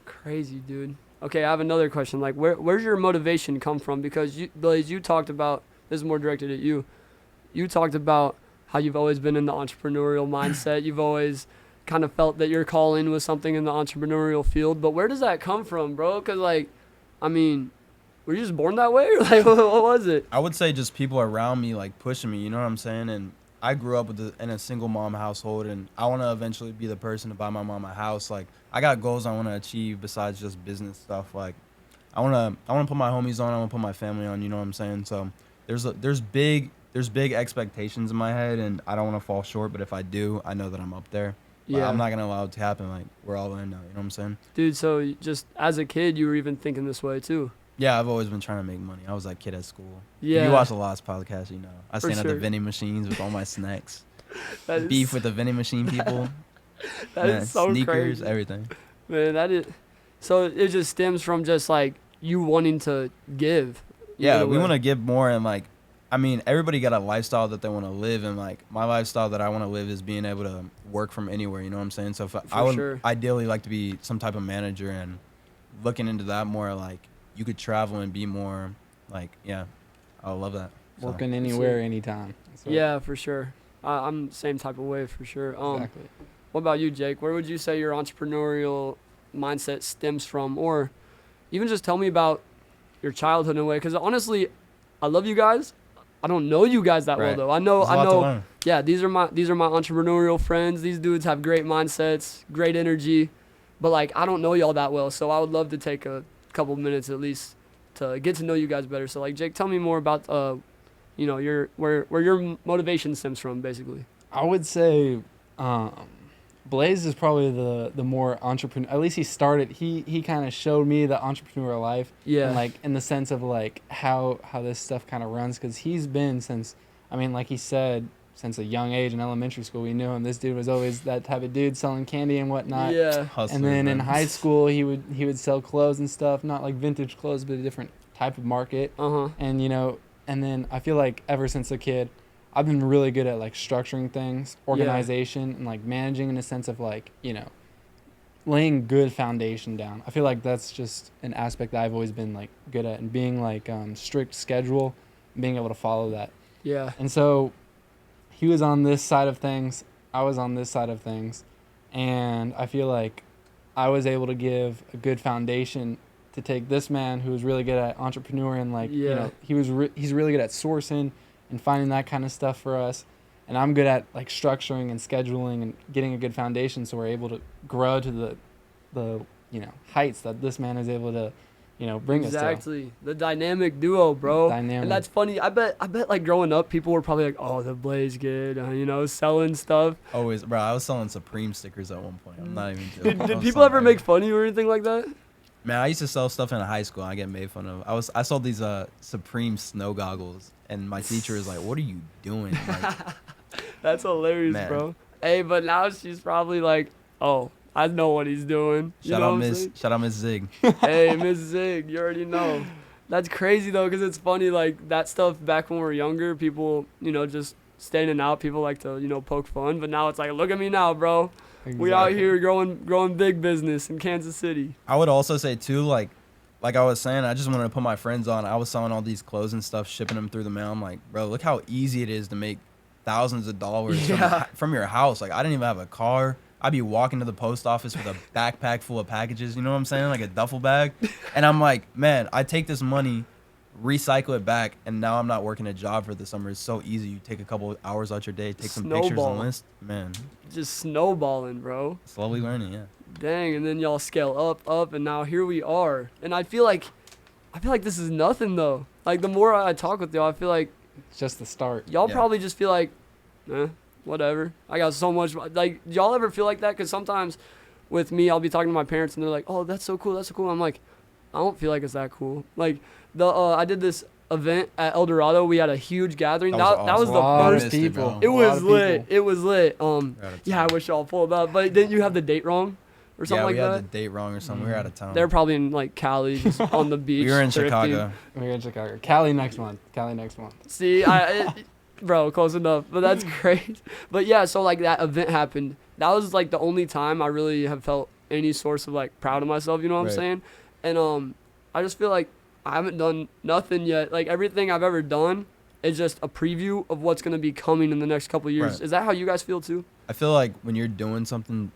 Crazy, dude. Okay, I have another question. Like, where's your motivation come from? Because Blaise, you talked about, this is more directed at you. You talked about how you've always been in the entrepreneurial mindset. You've always kind of felt that your calling was something in the entrepreneurial field. But where does that come from, bro? Because, like, I mean, were you just born that way? Or like, what was it? I would say just people around me, like, pushing me, you know what I'm saying? And I grew up in a single mom household, and I want to eventually be the person to buy my mom a house. Like, I got goals I want to achieve besides just business stuff. Like, I want to put my homies on. I want to put my family on. You know what I'm saying? So there's big expectations in my head, and I don't want to fall short. But if I do, I know that I'm up there. Yeah. I'm not going to allow it to happen. Like, we're all in now. You know what I'm saying? Dude, so just as a kid, you were even thinking this way too? Yeah, I've always been trying to make money. I was that kid at school. Yeah. If you watch the last podcast, you know. I For stand at the sure. vending machines with all my snacks. That is- Beef with the vending machine people. That Man, is so sneakers, crazy. everything. Man, that is. So it just stems from just like you wanting to give. Yeah, we want to give more, and like, I mean, everybody got a lifestyle that they want to live, and like my lifestyle that I want to live is being able to work from anywhere. You know what I'm saying? So if I would sure. ideally like to be some type of manager, and looking into that more, like you could travel and be more like, yeah, I love that. So. Working anywhere, anytime. So, Yeah, for sure. I'm the same type of way for sure. exactly. What about you, Jake? Where would you say your entrepreneurial mindset stems from, or even just tell me about your childhood in a way? Because honestly, I love you guys. I don't know you guys that well Right. though. I There's a lot to know. learn. Yeah, these are my entrepreneurial friends. These dudes have great mindsets, great energy, but like I don't know y'all that well. So I would love to take a couple minutes at least to get to know you guys better. So like Jake, tell me more about where your motivation stems from, basically. I would say Blaise is probably the more entrepreneur. At least he started. He kind of showed me the entrepreneurial life. Yeah. And like in the sense of like how this stuff kind of runs, because he's been since, I mean, like he said, since a young age in elementary school, we knew him. This dude was always that type of dude selling candy and whatnot. Yeah. Hustler, And then in man. high school, he would sell clothes and stuff, not like vintage clothes, but a different type of market. And and then I feel like ever since a kid, I've been really good at like structuring things, organization, and like managing in a sense of like, laying good foundation down. I feel like that's just an aspect that I've always been like good at, and being like strict schedule, being able to follow that. Yeah. And so he was on this side of things, I was on this side of things, and I feel like I was able to give a good foundation to take this man who was really good at entrepreneur and like, he's really good at sourcing and finding that kind of stuff for us. And I'm good at like structuring and scheduling and getting a good foundation, so we're able to grow to the heights that this man is able to bring us to. Exactly. The dynamic duo, bro. Dynamic. And that's funny. I bet like growing up, people were probably like, oh, the Blaise kid, selling stuff. Always, bro. I was selling Supreme stickers at one point. I'm not even joking. Did people ever make fun of you or anything like that? Man, I used to sell stuff in high school. I get made fun of. I sold these Supreme snow goggles, and my teacher was like, "What are you doing?" Like, That's hilarious, Man. bro. Hey, but now she's probably like, oh, I know what he's doing. shout out Miss Zig. Hey, Miss Zig, you already know. That's crazy though, because it's funny, like that stuff back when we were younger, people, just standing out, people like to, poke fun. But now it's like, look at me now, bro. We out here growing big business in Kansas City. I would also say too, like I was saying, I just wanted to put my friends on. I was selling all these clothes and stuff, shipping them through the mail. I'm like, bro, look how easy it is to make thousands of dollars from your house. Like, I didn't even have a car. I'd be walking to the post office with a backpack full of packages, you know what I'm saying? Like a duffel bag. And I'm like, man, I take this money, recycle it back, and now I'm not working a job for the summer. It's so easy. You take a couple hours out your day, take some pictures Snowball. and list. Man, Just snowballing, bro. slowly learning, yeah. Dang, and then y'all scale up, and now here we are. And I feel like this is nothing though. Like the more I talk with y'all, I feel like It's just the start. y'all Yeah. probably just feel like, whatever. I got so much. Like, y'all ever feel like that? Because sometimes with me, I'll be talking to my parents, and they're like, oh, that's so cool, that's so cool. I'm like, I don't feel like it's that cool. Like, I did this event at El Dorado. We had a huge gathering. That was awesome. the Lot of first. people. It A lot was of lit. people. It was lit. We're out of Yeah, I time. wish y'all pulled up. But didn't you have the date wrong or something Yeah, like we had that? the date wrong or something. We were out of town. They're probably in like Cali, just on the beach. we were in thrifting. Chicago. We're in Chicago. Cali next month. See, bro, close enough. But that's great. But yeah, so like that event happened. That was like the only time I really have felt any source of like proud of myself. You know what I'm Right. saying? And I just feel like I haven't done nothing yet. Like everything I've ever done is just a preview of what's gonna be coming in the next couple of years. Right. Is that how you guys feel too? I feel like when you're doing something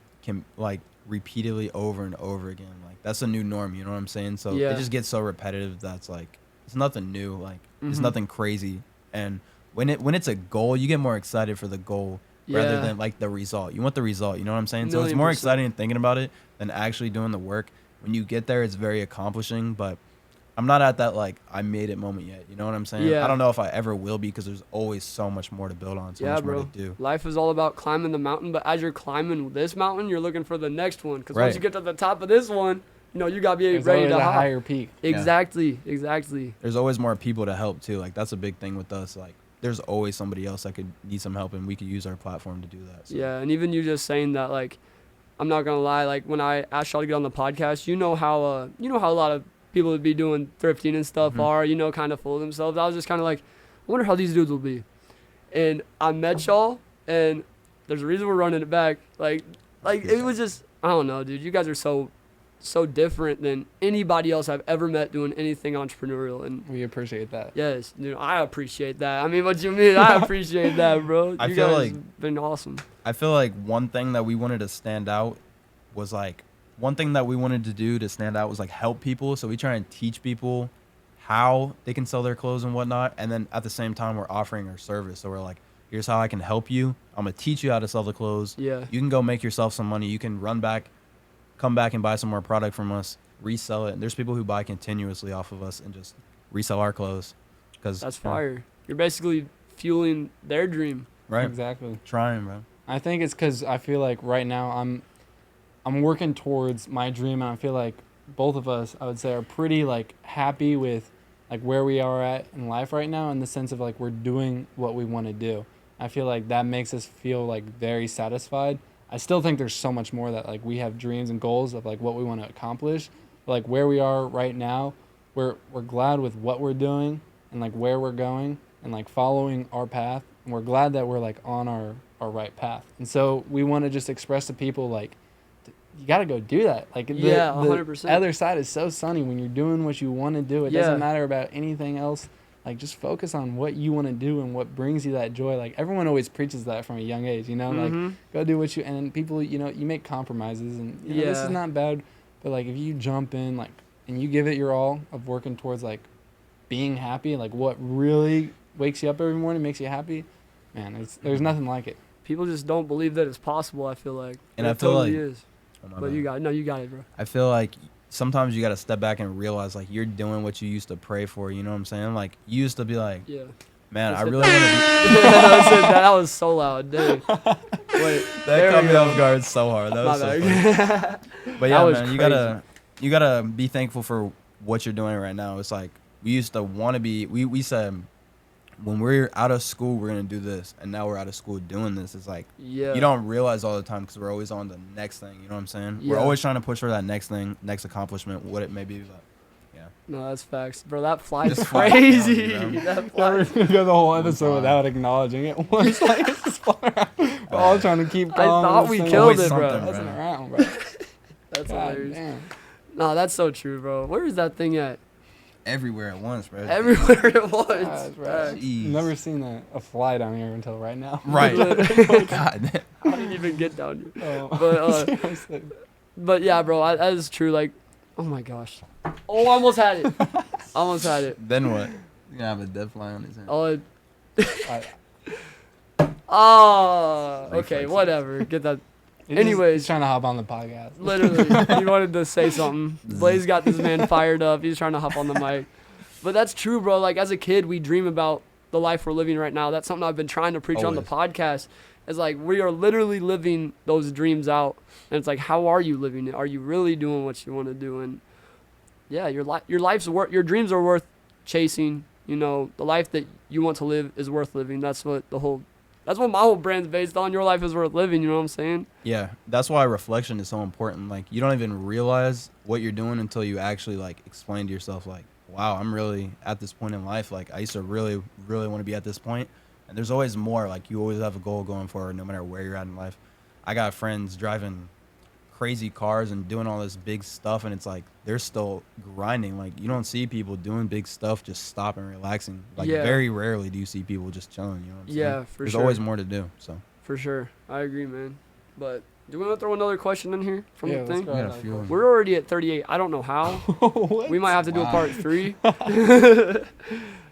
like repeatedly over and over again, like that's a new norm, you know what I'm saying? So Yeah. it just gets so repetitive that's like it's nothing new, like it's Mhm. nothing crazy. And when it's a goal, you get more excited for the goal rather Yeah. than like the result. You want the result, you know what I'm saying? So it's Million more percent. exciting thinking about it than actually doing the work. When you get there, it's very accomplishing, but I'm not at that like I made it moment yet. You know what I'm saying? Yeah. I don't know if I ever will be because there's always so much more to build on, so much more to do. Life is all about climbing the mountain, but as you're climbing this mountain, you're looking for the next one. Because once you get to the top of this one, you know, you got to be ready to a hop. higher peak. Exactly. There's always more people to help too. Like that's a big thing with us. Like there's always somebody else that could need some help, and we could use our platform to do that. So. Yeah, and even you just saying that, like, I'm not gonna lie, like when I asked y'all to get on the podcast, you know how a lot of people would be doing thrifting and stuff are, you know, kind of full of themselves. I was just kind of like, I wonder how these dudes will be. And I met y'all, and there's a reason we're running it back. Like it was just, I don't know, dude. You guys are so different than anybody else I've ever met doing anything entrepreneurial. And we appreciate that. Yes, dude, I appreciate that. I mean, what you mean? I appreciate that, bro. I you feel guys like been awesome. I feel like one thing that we wanted to stand out was like one thing that we wanted to do to stand out was like help people. So we try and teach people how they can sell their clothes and whatnot. And then at the same time, we're offering our service. So we're like, here's how I can help you. I'm going to teach you how to sell the clothes. Yeah. You can go make yourself some money. You can come back and buy some more product from us, resell it. And there's people who buy continuously off of us and just resell our clothes. That's fire. You're basically fueling their dream. Right. Exactly. Trying, bro. I think it's because I feel like right now I'm working towards my dream, and I feel like both of us, I would say, are pretty like happy with like where we are at in life right now, in the sense of like we're doing what we want to do. I feel like that makes us feel like very satisfied. I still think there's so much more that like we have dreams and goals of like what we want to accomplish. But, like where we are right now, we're glad with what we're doing and like where we're going and like following our path. And we're glad that we're like on our right path. And so we want to just express to people like, you got to go do that. Like the 100%. other side is so sunny when you're doing what you want to do. It doesn't matter about anything else. Like just focus on what you want to do and what brings you that joy. Like everyone always preaches that from a young age, you know, like go do what you, and then people, you know, you make compromises and you know, this is not bad, but like if you jump in like, and you give it your all of working towards like being happy, like what really wakes you up every morning, makes you happy, man, there's nothing like it. People just don't believe that it's possible, I feel like. And it I feel totally like, is. But you got it, bro. I feel like sometimes you got to step back and realize like you're doing what you used to pray for. You know what I'm saying? Like you used to be like, man, I really want to be. That was so loud, dude. Wait, that caught me off guard so hard. That was so funny. But yeah, man, you gotta be thankful for what you're doing right now. It's like we used to want to be. We said when we're out of school, we're going to do this. And now we're out of school doing this. It's like, you don't realize all the time because we're always on the next thing. You know what I'm saying? Yeah. We're always trying to push for that next thing, next accomplishment, what it may be. But, yeah. No, that's facts. Bro, that flies crazy. That flies. We go the whole episode without acknowledging it. Once, like, it's just far out. We're all trying to keep calm. I thought we killed it, bro. Messing around, bro. That's hilarious. Damn. No, that's so true, bro. Where is that thing at? Everywhere at once, bro. Everywhere at once. Right. Never seen a fly down here until right now. Right. God. I didn't even get down here. Oh. But yeah, bro, that is true. Like, oh my gosh. Oh, almost had it. Almost had it. Then what? You're gonna have a dead fly on his hand. Oh, okay, whatever. Get that. Anyways, he's trying to hop on the podcast. Literally, he wanted to say something. Blaise got this man fired up. He's trying to hop on the mic. But that's true, bro. Like, as a kid, we dream about the life we're living right now. That's something I've been trying to preach on the podcast. It's like, we are literally living those dreams out. And it's like, how are you living it? Are you really doing what you want to do? And yeah, your life's worth, your dreams are worth chasing. You know, the life that you want to live is worth living. That's what my whole brand's based on. Your life is worth living, you know what I'm saying? Yeah, that's why reflection is so important. Like, you don't even realize what you're doing until you actually, like, explain to yourself, like, wow, I'm really at this point in life. Like, I used to really, really want to be at this point. And there's always more. Like, you always have a goal going forward no matter where you're at in life. I got friends driving crazy cars and doing all this big stuff, and it's like they're still grinding. Like, you don't see people doing big stuff just stopping and relaxing. Like, very rarely do you see people just chilling, you know what I'm saying? For There's sure. always more to do. So for sure, I agree, man. But do we want to throw another question in here from the thing? Yeah, we're already at 38. I don't know how. We might have to do a part 3.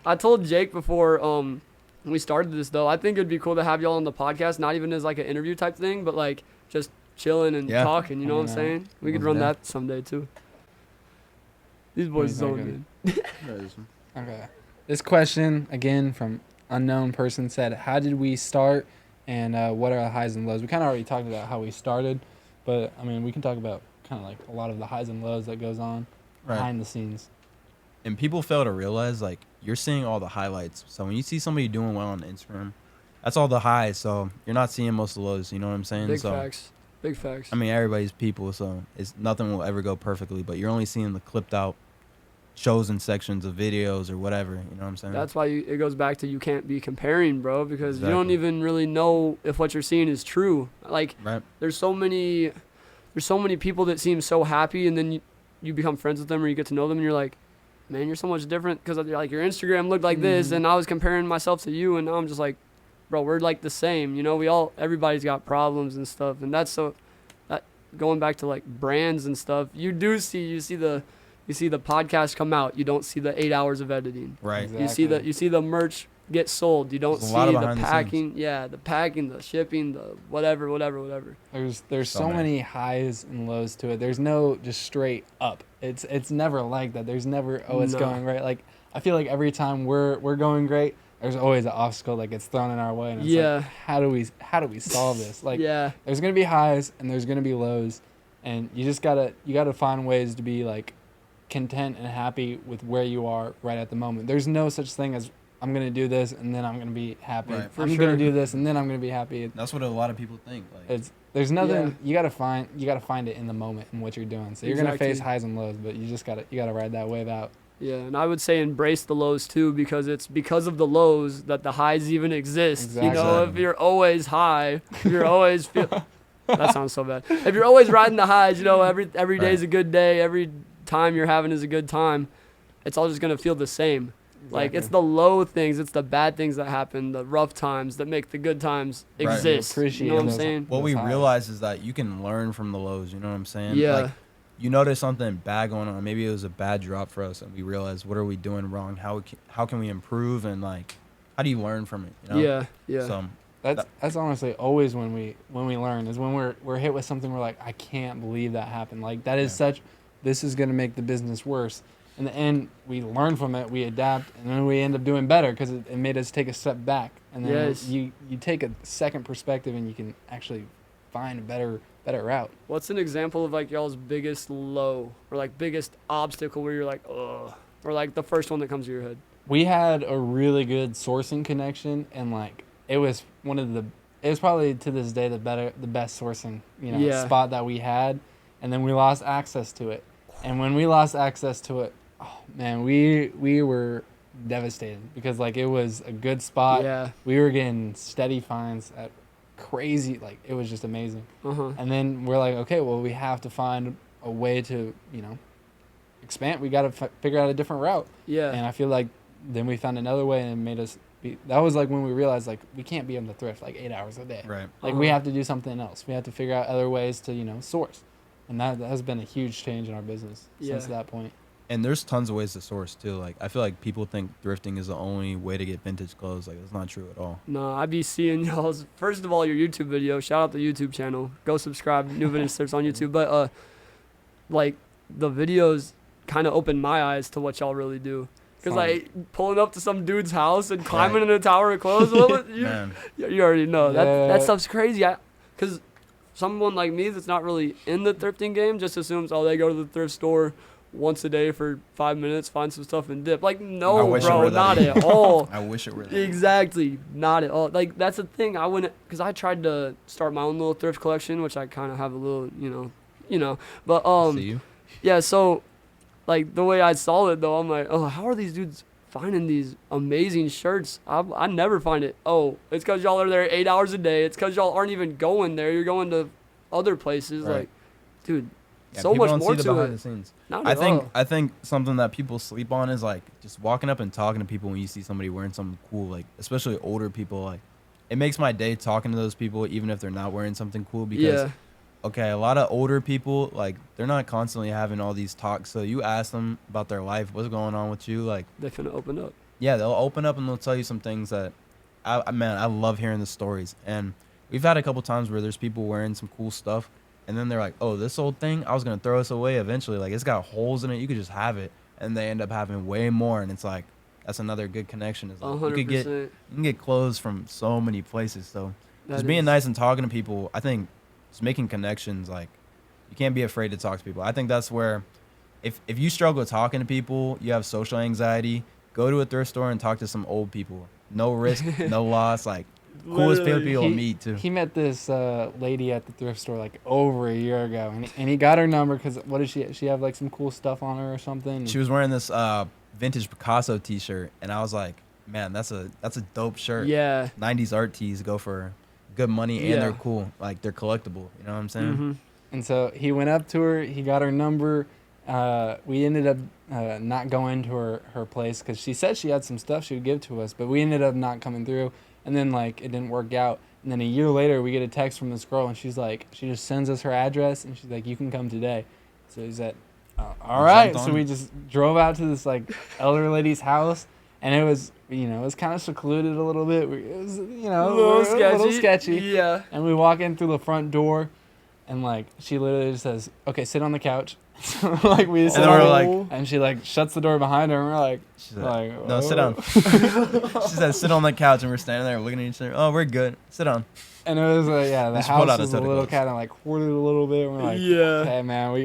I told Jake before we started this, though, I think it'd be cool to have y'all on the podcast, not even as like an interview type thing, but like just chilling and talking, you know what I'm saying? We could run that someday too. These boys zoned in. Okay. This question, again, from unknown person said, how did we start and what are the highs and lows? We kind of already talked about how we started, but, I mean, we can talk about kind of like a lot of the highs and lows that goes on behind the scenes. And people fail to realize, like, you're seeing all the highlights. So when you see somebody doing well on Instagram, that's all the highs. So you're not seeing most of the lows. You know what I'm saying? Big facts. Big facts. I mean, everybody's people, so nothing will ever go perfectly. But you're only seeing the clipped out shows and sections of videos or whatever. You know what I'm saying? That's why it goes back to you can't be comparing, bro, because Exactly. you don't even really know if what you're seeing is true. Like, Right. there's so many people that seem so happy, and then you become friends with them or you get to know them, and you're like, man, you're so much different because like your Instagram looked like this, and I was comparing myself to you, and now I'm just like, bro, we're like the same. You know, everybody's got problems and stuff, and that's so that going back to like brands and stuff. You see the podcast come out, you don't see the 8 hours of editing. Right. Exactly. You see the merch get sold. You don't There's a see lot of the behind the packing. The packing, the shipping, the whatever. There's so many highs and lows to it. There's no just straight up. It's never like that. There's never it's going right. Like I feel like every time we're going great, there's always an obstacle that gets thrown in our way, and it's like, how do we solve this? Like there's gonna be highs and there's gonna be lows, and you just gotta find ways to be like content and happy with where you are right at the moment. There's no such thing as I'm gonna do this and then I'm gonna be happy. Right. I'm gonna do this and then I'm gonna be happy. That's what a lot of people think. Like, There's nothing. You gotta find it in the moment in what you're doing. So you're gonna face highs and lows, but you gotta ride that wave out. Yeah, and I would say embrace the lows too, because it's because of the lows that the highs even exist. Exactly. You know, if you're always high, if you're always that sounds so bad. If you're always riding the highs, you know, every day is a good day. Every time you're having is a good time. It's all just gonna feel the same. Exactly. Like it's the low things, it's the bad things that happen, the rough times that make the good times exist. Appreciate you know what I'm those- saying? what we highs. realize is that you can learn from the lows. You know what I'm saying? Yeah. Like, you notice something bad going on. Maybe it was a bad drop for us, and we realize what are we doing wrong? How can we improve? And like, how do you learn from it? You know? Yeah. So That's honestly always when we learn is when we're hit with something we're like, I can't believe that happened. Like that is this is gonna make the business worse. In the end, we learn from it, we adapt, and then we end up doing better because it made us take a step back. And then you take a second perspective and you can actually find a better route. What's an example of like y'all's biggest low or like biggest obstacle where you're like, ugh, or like the first one that comes to your head? We had a really good sourcing connection, and like it was probably to this day the best sourcing spot that we had, and then we lost access to it. And when we lost access to it, oh man, we were devastated because like it was a good spot. Yeah. We were getting steady finds at crazy, like it was just amazing. And then we're like, okay, well we have to find a way to expand. We got to figure out a different route. Yeah. And I feel like then we found another way, and it made us that was like when we realized like we can't be able to thrift like 8 hours a day. right. Like we have to do something else. We have to figure out other ways to source. And that has been a huge change in our business since that point. And there's tons of ways to source too. Like I feel like people think thrifting is the only way to get vintage clothes. Like it's not true at all. No, I be seeing y'all's, first of all, your YouTube video. Shout out the YouTube channel. Go subscribe. New Vintage Thrifts on YouTube. But like the videos kind of opened my eyes to what y'all really do. Because like pulling up to some dude's house and climbing in a tower of clothes, you already know that stuff's crazy. Because someone like me that's not really in the thrifting game just assumes, they go to the thrift store once a day for 5 minutes, find some stuff and dip. Like, no, bro, not at all. I wish it were that. Exactly, not at all. Like, that's the thing. I wouldn't, because I tried to start my own little thrift collection, which I kind of have a little, but See you? yeah. So, like the way I saw it though, I'm like, how are these dudes finding these amazing shirts? I never find it. It's because y'all are there 8 hours a day. It's because y'all aren't even going there. You're going to other places. Right. Like, dude, Yeah, much don't more see the to behind it. the scenes. Not I at think all. I think something that people sleep on is like just walking up and talking to people when you see somebody wearing something cool, like especially older people. Like it makes my day talking to those people even if they're not wearing something cool because okay, a lot of older people, like they're not constantly having all these talks. So you ask them about their life, what's going on with you, like They're gonna open up. yeah, they'll open up and they'll tell you some things that I love hearing the stories. And we've had a couple times where there's people wearing some cool stuff and then they're like, oh, this old thing, I was going to throw this away eventually. Like, it's got holes in it. You could just have it. and they end up having way more, and it's like that's another good connection. Is like 100%. you can get clothes from so many places. So That just being is- nice and talking to people, I think just making connections, like you can't be afraid to talk to people. I think that's where if you struggle talking to people, you have social anxiety, go to a thrift store and talk to some old people. No risk, no loss, like coolest people Literally. you'll meet too. He met this lady at the thrift store like over a year ago, and he got her number because what did she have like some cool stuff on her or something? She was wearing this vintage Picasso T-shirt, and I was like, man, that's a dope shirt. Yeah. 90s art tees go for good money, and Yeah. they're cool. Like they're collectible. You know what I'm saying? Mm-hmm. And so he went up to her, he got her number. We ended up not going to her place because she said she had some stuff she would give to us, but we ended up not coming through. And then like it didn't work out. And then a year later, we get a text from this girl, and she's like, she just sends us her address, and she's like, you can come today. So he said, all right. So we just drove out to this like elder lady's house, and it was, you know, it was kind of secluded a little bit. It was, you know, a little sketchy. Yeah. And we walk in through the front door, and like she literally just says, "Okay, sit on the couch." So like we sit then we're on like- and she like shuts the door behind her, and we're like, She said, no, sit "Oh." down. She said, sit on the couch, and we're standing there looking at each other. Oh, we're good. Sit down. And it was yeah, the And she pulled house out a was a tote of little clothes. kind of like hoarded a little bit. And we're like, Yeah. okay, man, we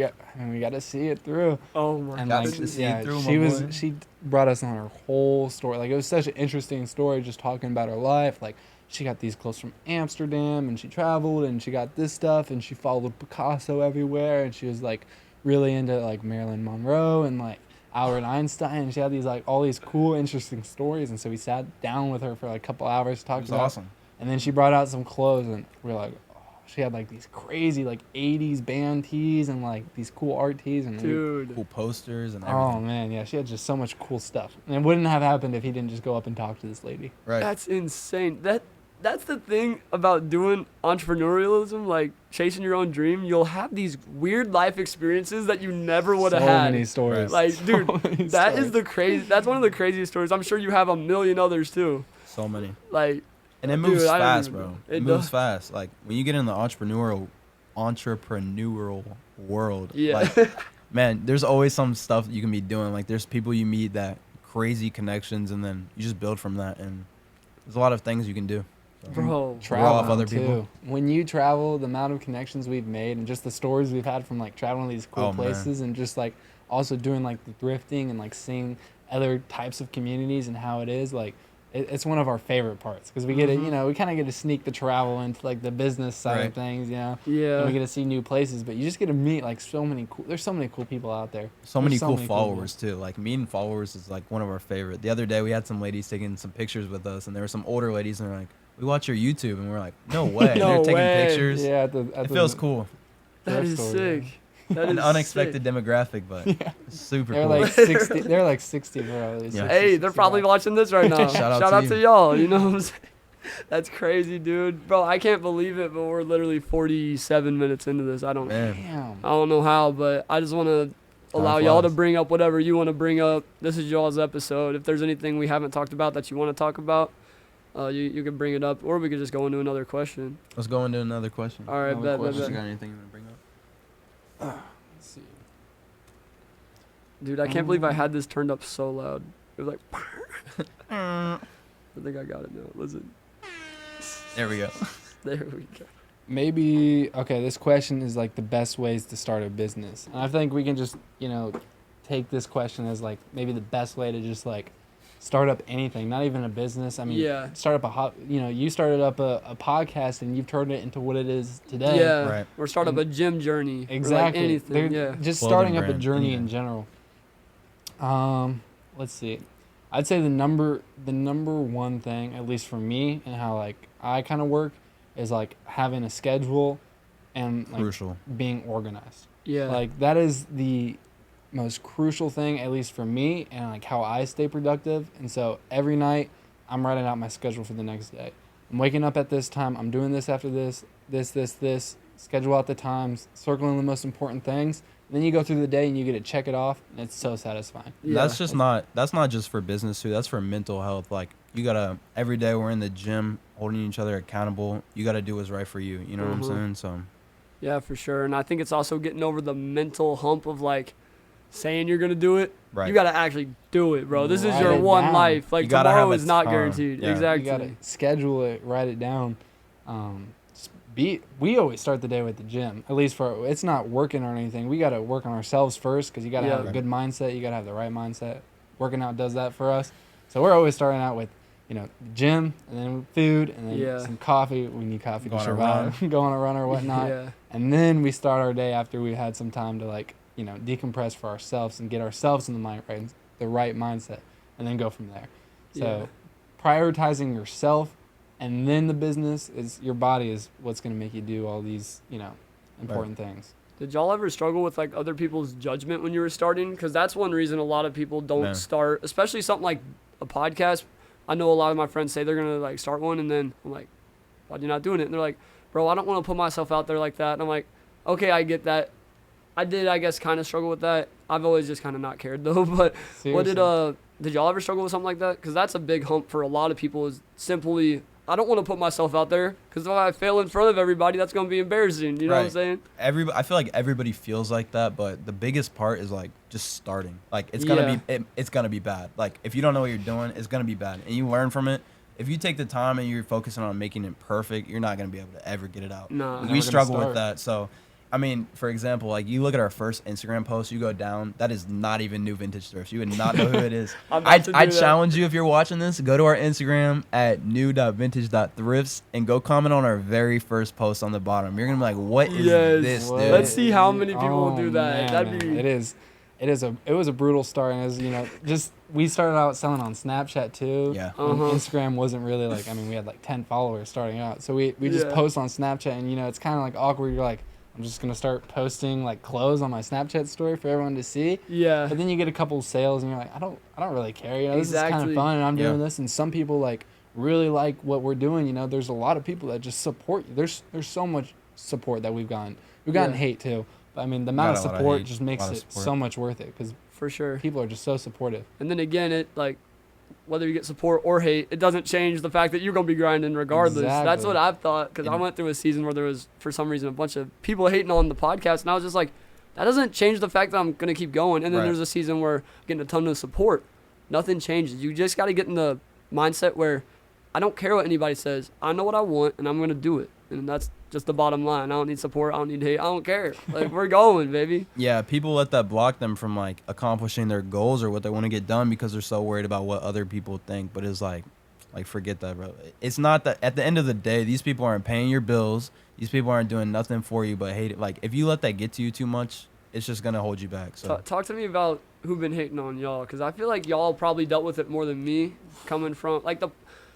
got to see it through. Oh my And Got like, to see it yeah, through, my boy. she brought us on her whole story. Like it was such an interesting story, just talking about her life. Like she got these clothes from Amsterdam, and she traveled, and she got this stuff, and she followed Picasso everywhere, and she was like really into like Marilyn Monroe and like Albert Einstein. And she had these like all these cool, interesting stories. And so we sat down with her for like a couple hours, It talked was about. awesome. And then she brought out some clothes, and we we're like, oh, she had like these crazy like 80s band tees and like these cool art tees. And Dude. Cool posters and oh everything. man, yeah, she had just so much cool stuff. And it wouldn't have happened if he didn't just go up and talk to this lady. Right. That's insane. That's the thing about doing entrepreneurialism, like chasing your own dream. You'll have these weird life experiences that you never would have So had. many stories. Like, So dude, many that is stories. the crazy. That's one of the craziest stories. I'm sure you have a million others too. So many. Like, And it Dude, moves I don't fast, even bro. know. It It moves does. fast. Like when you get in the entrepreneurial world, yeah. like man, there's always some stuff that you can be doing. Like there's people you meet that crazy connections, and then you just build from that. And there's a lot of things you can do. So, Bro. Travel off other too. people. When you travel, the amount of connections we've made and just the stories we've had from like traveling to these cool Oh, man. places and just like also doing like the thrifting and like seeing other types of communities and how it is like it's one of our favorite parts because we get to, you know, we kind of get to sneak the travel into like the business side of Right. things, you know. Yeah. And we get to see new places, but you just get to meet like there's so many cool people out there. so many There's cool people. followers too. Like meeting followers is like one of our favorite. The other day we had some ladies taking some pictures with us, and there were some older ladies, and they're like, "We watch your YouTube," and we're like, "No way!" No They're taking way. pictures. Yeah, at It feels cool. That thrift is store, sick. yeah. That An is unexpected sick. demographic, but it's super They're cool. like 60. They're like 60, bro. Yeah. Hey, they're probably watching this right now. Shout Shout out out to to you. y'all. You know what I'm saying? That's crazy, dude. Bro, I can't believe it, but we're literally 47 minutes into this. I don't Damn. know how, but I just want to allow y'all to flies. bring up whatever you want to bring up. This is y'all's episode. If there's anything we haven't talked about that you want to talk about, you can bring it up, or we could just go into another question. Let's go into another question. All right, Another bet, question. bet, You bet. got anything you want to bring up? Let's see. Dude, I can't believe I had this turned up so loud. It was like, I think I got it now. Listen, There we go. there we go. Maybe okay. This question is like the best ways to start a business, and I think we can just take this question as like maybe the best way to just like start up anything, not even a business. I mean, Yeah. start up you started up a podcast and you've turned it into what it is today. Yeah, Right. or start up a gym journey. Or like Exactly. anything. They're Yeah. just Clothing starting up a brand, journey in anything. general. Let's see. I'd say the number one thing, at least for me, and how like I kind of work, is like having a schedule and like Crucial. being organized. Yeah. Like that is the most crucial thing, at least for me, and like how I stay productive. And so every night I'm writing out my schedule for the next day. I'm waking up at this time. I'm doing this after this. Schedule out the times, circling the most important things. Then you go through the day and you get to check it off, and it's so satisfying. Yeah. That's not just for business too. That's for mental health. Like you gotta every day we're in the gym holding each other accountable. You gotta do what's right for you. You know what I'm Mhm. saying? So Yeah, for sure. And I think it's also getting over the mental hump of like saying you're gonna do it. Right. You gotta actually do it, bro. This is Write your it one down. life. Like You gotta tomorrow have is a not time. guaranteed. Yeah. Exactly. You gotta schedule it, write it down. We always start the day with the gym. At least it's not working or anything. We gotta work on ourselves first because you gotta have a good mindset. You gotta have the right mindset. Working out does that for us. So we're always starting out with, the gym and then food and then some coffee. We need coffee to survive. Go on a run or whatnot. Yeah. And then we start our day after we had some time to decompress for ourselves and get ourselves in the right mindset, and then go from there. So prioritizing yourself and then the business is your body is what's going to make you do all these, important things. Did y'all ever struggle with like other people's judgment when you were starting? Because that's one reason a lot of people don't start, especially something like a podcast. I know a lot of my friends say they're gonna like start one, and then I'm like, why are you not doing it? And they're like, bro, I don't want to put myself out there like that. And I'm like, okay, I get that. I did, I guess, kind of struggle with that. I've always just kind of not cared though. But Seriously. Did y'all ever struggle with something like that? Because that's a big hump for a lot of people. Is simply, I don't want to put myself out there because if I fail in front of everybody, that's gonna be embarrassing. You know what I'm saying? I feel like everybody feels like that, but the biggest part is like just starting. Like it's gonna it's gonna be bad. Like if you don't know what you're doing, it's gonna be bad, and you learn from it. If you take the time and you're focusing on making it perfect, you're not gonna be able to ever get it out. No, we struggle with that. So, I mean, for example, like you look at our first Instagram post, you go down. That is not even New Vintage Thrifts. You would not know who it is. I challenge you if you're watching this, go to our Instagram at new.vintage.thrifts and go comment on our very first post on the bottom. You're gonna be like, "What is this, dude?" Let's see how many people will do that. It was a brutal start, and we started out selling on Snapchat too. Yeah. Instagram wasn't really we had like 10 followers starting out, so we just post on Snapchat, and it's kind of like awkward. You're like, I'm just gonna start posting like clothes on my Snapchat story for everyone to see. Yeah. But then you get a couple sales, and you're like, I don't really care. This is kind of fun, and I'm doing this, and some people like really like what we're doing. There's a lot of people that just support you. There's so much support that we've gotten. We've gotten hate too. But, the amount of support just makes it so much worth it because for sure people are just so supportive. And then again, it like whether you get support or hate, it doesn't change the fact that you're gonna be grinding regardless. Exactly. That's what I've thought because I went through a season where there was for some reason a bunch of people hating on the podcast, and I was just like, that doesn't change the fact that I'm gonna keep going. And then there's a season where I'm getting a ton of support. Nothing changes. You just got to get in the mindset where I don't care what anybody says. I know what I want, and I'm gonna do it. And that's just the bottom line. I don't need support. I don't need hate. I don't care. Like, we're going, baby. Yeah, people let that block them from, like, accomplishing their goals or what they want to get done because they're so worried about what other people think. But it's like, forget that, bro. It's not that at the end of the day, these people aren't paying your bills. These people aren't doing nothing for you but hate it. Like, if you let that get to you too much, it's just going to hold you back. So Talk to me about who've been hating on y'all, because I feel like y'all probably dealt with it more than me coming from, like,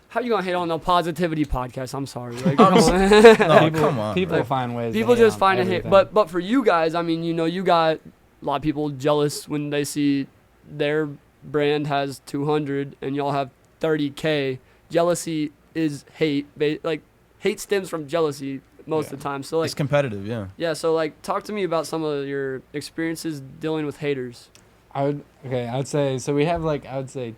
how you gonna hate on the positivity podcast? I'm sorry. Like, come on. Come on. People find ways. People just find it hate. But But for you guys, I mean, you got a lot of people jealous when they see their brand has 200 and y'all have 30K. Jealousy is hate. Like, hate stems from jealousy most of the time. So like, it's competitive, yeah. Yeah. So like, talk to me about some of your experiences dealing with haters. I would say so. We have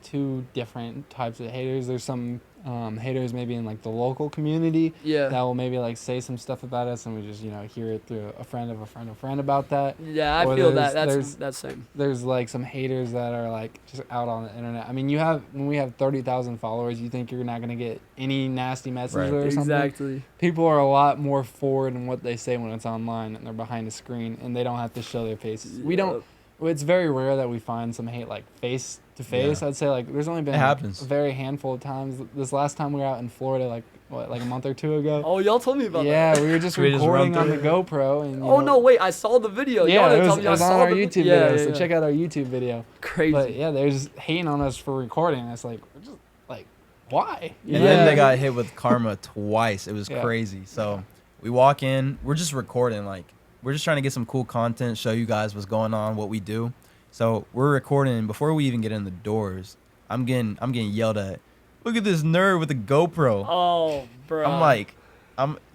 two different types of haters. There's some haters maybe in like the local community that will maybe like say some stuff about us, and we just hear it through a friend of a friend of a friend about that. Yeah, I feel that. That's same. There's like some haters that are like just out on the internet. I mean, when we have 30,000 followers, you think you're not gonna get any nasty messages or something? Exactly. People are a lot more forward in what they say when it's online and they're behind a screen and they don't have to show their faces. We don't. It's very rare that we find some hate like face to face. I'd say like there's only been a very handful of times. This last time we were out in Florida, like a month or two ago. Oh, y'all told me about that. Yeah, we were just recording on the GoPro. And, no, wait, I saw the video. Yeah, y'all it tell me was I on saw our YouTube video, so yeah. check out our YouTube video. Crazy. But yeah, they're just hating on us for recording. It's like, we're just like, why? And then they got hit with karma twice. It was crazy. So we walk in, we're just recording, like, we're just trying to get some cool content, show you guys what's going on, what we do. So we're recording, and before we even get in the doors, I'm getting yelled at. Look at this nerd with a GoPro. Oh, bro. I'm like,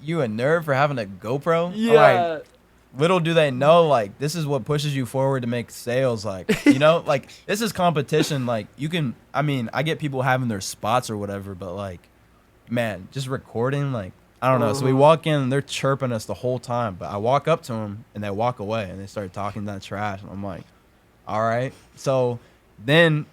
you a nerd for having a GoPro? Yeah. Like, little do they know, like, this is what pushes you forward to make sales. Like, like, this is competition. Like, I get people having their spots or whatever, but, like, man, just recording, like, I don't know. So we walk in, and they're chirping us the whole time. But I walk up to them, and they walk away, and they start talking that trash. And I'm like, All right. So then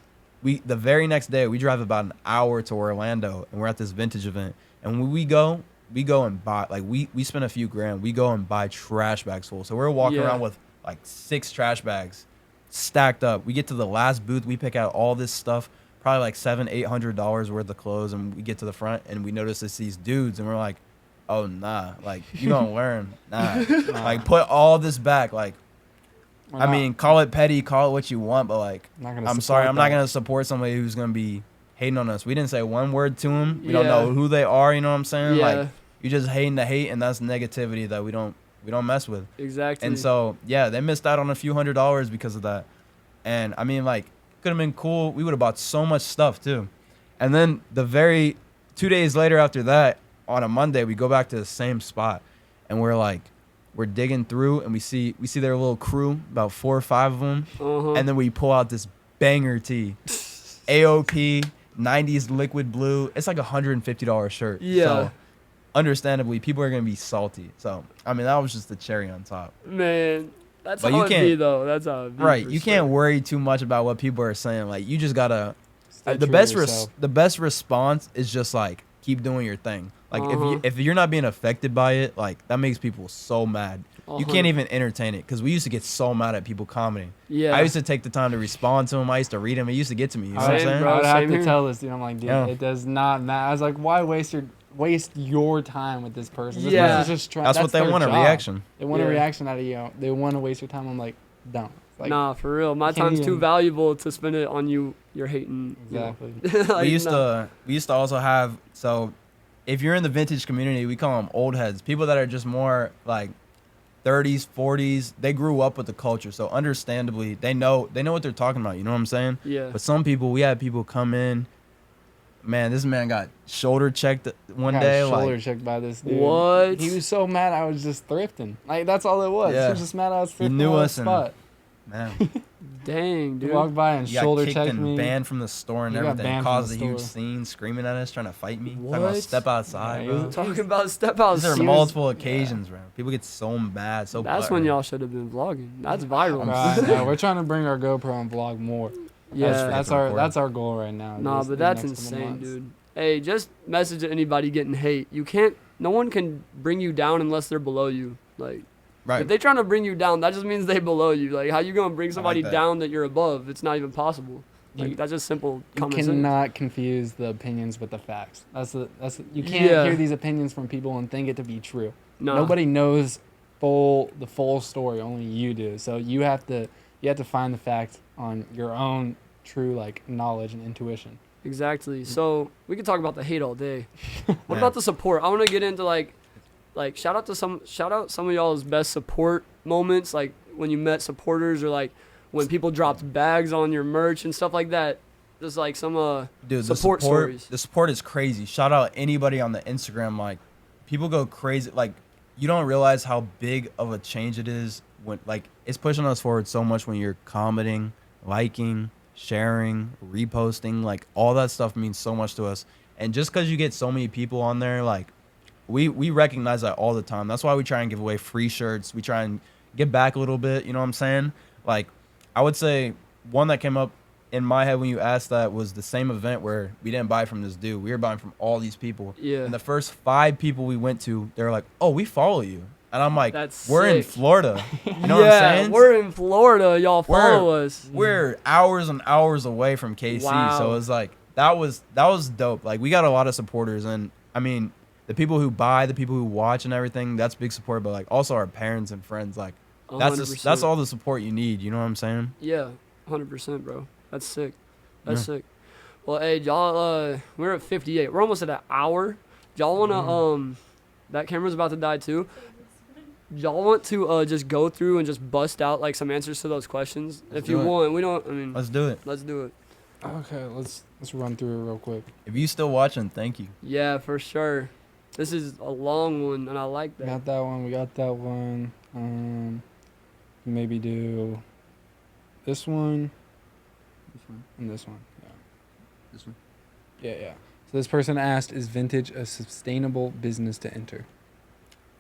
the very next day, we drive about an hour to Orlando, and we're at this vintage event. And when we go and buy, like, we spend a few grand. We go and buy trash bags full. So we're walking around with like 6 trash bags stacked up. We get to the last booth. We pick out all this stuff, probably like $700-800 worth of clothes. And we get to the front, and we notice it's these dudes, and we're like, oh, nah. Like, you gonna learn. Nah. Like, put all this back. Like, I mean, call it petty, call it what you want, but like, I'm sorry, I'm not gonna support somebody who's gonna be hating on us. We didn't say one word to them. We don't know who they are. You know what I'm saying? Yeah. Like, you just hating the hate, and that's negativity that we don't mess with. Exactly. And so, yeah, they missed out on a few $100s because of that. And I mean, like, could have been cool. We would have bought so much stuff too. And then 2 days later after that, on a Monday, we go back to the same spot, and we're digging through, and we see their little crew, about 4 or 5 of them, and then we pull out this banger tee, AOP 90s liquid blue. It's like $150 shirt. Yeah. So understandably, people are gonna be salty. So I mean, that was just the cherry on top. Man, that's But how you it can't- be though. That's how it be. Right. for You sure. can't worry too much about what people are saying. Like, you just gotta. Stay The true to best yourself. the best response is just like, keep doing your thing. Like, if you're not being affected by it, like, that makes people so mad. You can't even entertain it, because we used to get so mad at people commenting. Yeah. I used to take the time to respond to them. I used to read them. It used to get to me. You know what I'm Same, saying? bro. I would have same to here. tell this dude. I'm like, dude, Yeah. it does not matter. I was like, why waste your time with this person? This Yeah. person's just trying. That's what they their want, a job. reaction. They want a Yeah. reaction out of you. They want to waste your time. I'm like, don't. Like, Nah, for real. My can't time's too even- valuable to spend it on you. You're hating. you know. Exactly. Like, we used nah. to also have, so if you're in the vintage community, we call them old heads, people that are just more like 30s, 40s. They grew up with the culture, so understandably they know what they're talking about. You know what I'm saying? Yeah. But some people, we had people come in. Man, this man got shoulder checked one Got day. shoulder Like, checked by this dude. What? He was so mad. I was just thrifting. Like, that's all it was. Yeah. He was just mad I was thrifting. knew on the us and- spot. man, Dang, He dude. walked by and he got shoulder kicked checked and me. banned from the store and He got everything. banned from Caused the a huge store. scene, screaming at us, trying to fight me. Talking What? about step outside, Yeah, bro. he was- Talking about step out. These are multiple occasions, bro. People get so mad, so That's when butthurt. y'all should have been vlogging. That's viral. Right now, we're trying to bring our GoPro and vlog more. Yeah. That's our goal right now. Nah, this- but the that's next couple insane, months. dude. Hey, just message to anybody getting hate. You can't. No one can bring you down unless they're below you. Like, Right. if they trying to bring you down, that just means they below you. Like, how you gonna bring somebody that. down that you're above? It's not even possible. Like, You- that's just simple You common sense. cannot confuse the opinions with the facts. You can't Yeah. hear these opinions from people and think it to be true. Nah. Nobody knows the full story. Only you do. So you have to find the facts on your own true like knowledge and intuition. Exactly. So we could talk about the hate all day. What Yeah. about the support? I want to get into like shout out some of y'all's best support moments, like when you met supporters or like when people dropped bags on your merch and stuff like that. Just like some Dude, support stories. The support is crazy. Shout out anybody on the Instagram. Like, people go crazy. Like, you don't realize how big of a change it is when, like, it's pushing us forward so much when you're commenting, liking, sharing, reposting. Like, all that stuff means so much to us. And just because you get so many people on there, like, we recognize that all the time. That's why we try and give away free shirts. We try and get back a little bit. You know what I'm saying? Like, I would say one that came up in my head when you asked that was the same event where we didn't buy from this dude. We were buying from all these people. Yeah. And the first 5 people we went to, they were like, "Oh, we follow you." And I'm like, That's "We're in sick. Florida." You know yeah, what I'm saying? we're in Florida. Y'all follow us. We're hours and hours away from KC. Wow. So it's like that was dope. Like, we got a lot of supporters, and I mean, the people who buy, the people who watch and everything, that's big support, but like also our parents and friends, like that's 100%. all the support you need, you know what I'm saying? Yeah, 100%, bro. That's sick. That's sick. Well, hey, y'all, we're at 58. We're almost at an hour. Y'all want to, that camera's about to die too. Y'all want to just go through and just bust out, like, some answers to those questions? If you do it. want. We don't, I mean, Let's do it. let's do it. Okay, let's run through it real quick. If you still watching, thank you. Yeah, for sure. This is a long one, and I like We that. got that one. We got that one. Maybe do this one. And this one. Yeah. This one. Yeah. So this person asked, "Is vintage a sustainable business to enter?"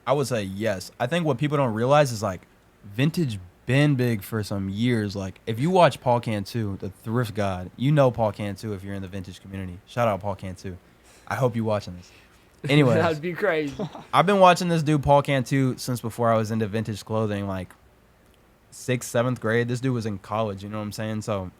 I would say yes. I think what people don't realize is, like, vintage been big for some years. Like, if you watch Paul Cantu, the thrift god, you know Paul Cantu if you're in the vintage community. Shout out Paul Cantu. I hope you're watching this. Anyway, That'd be crazy. I've been watching this dude Paul Cantu since before I was into vintage clothing, like 6th, 7th grade. This dude was in college, you know what I'm saying? So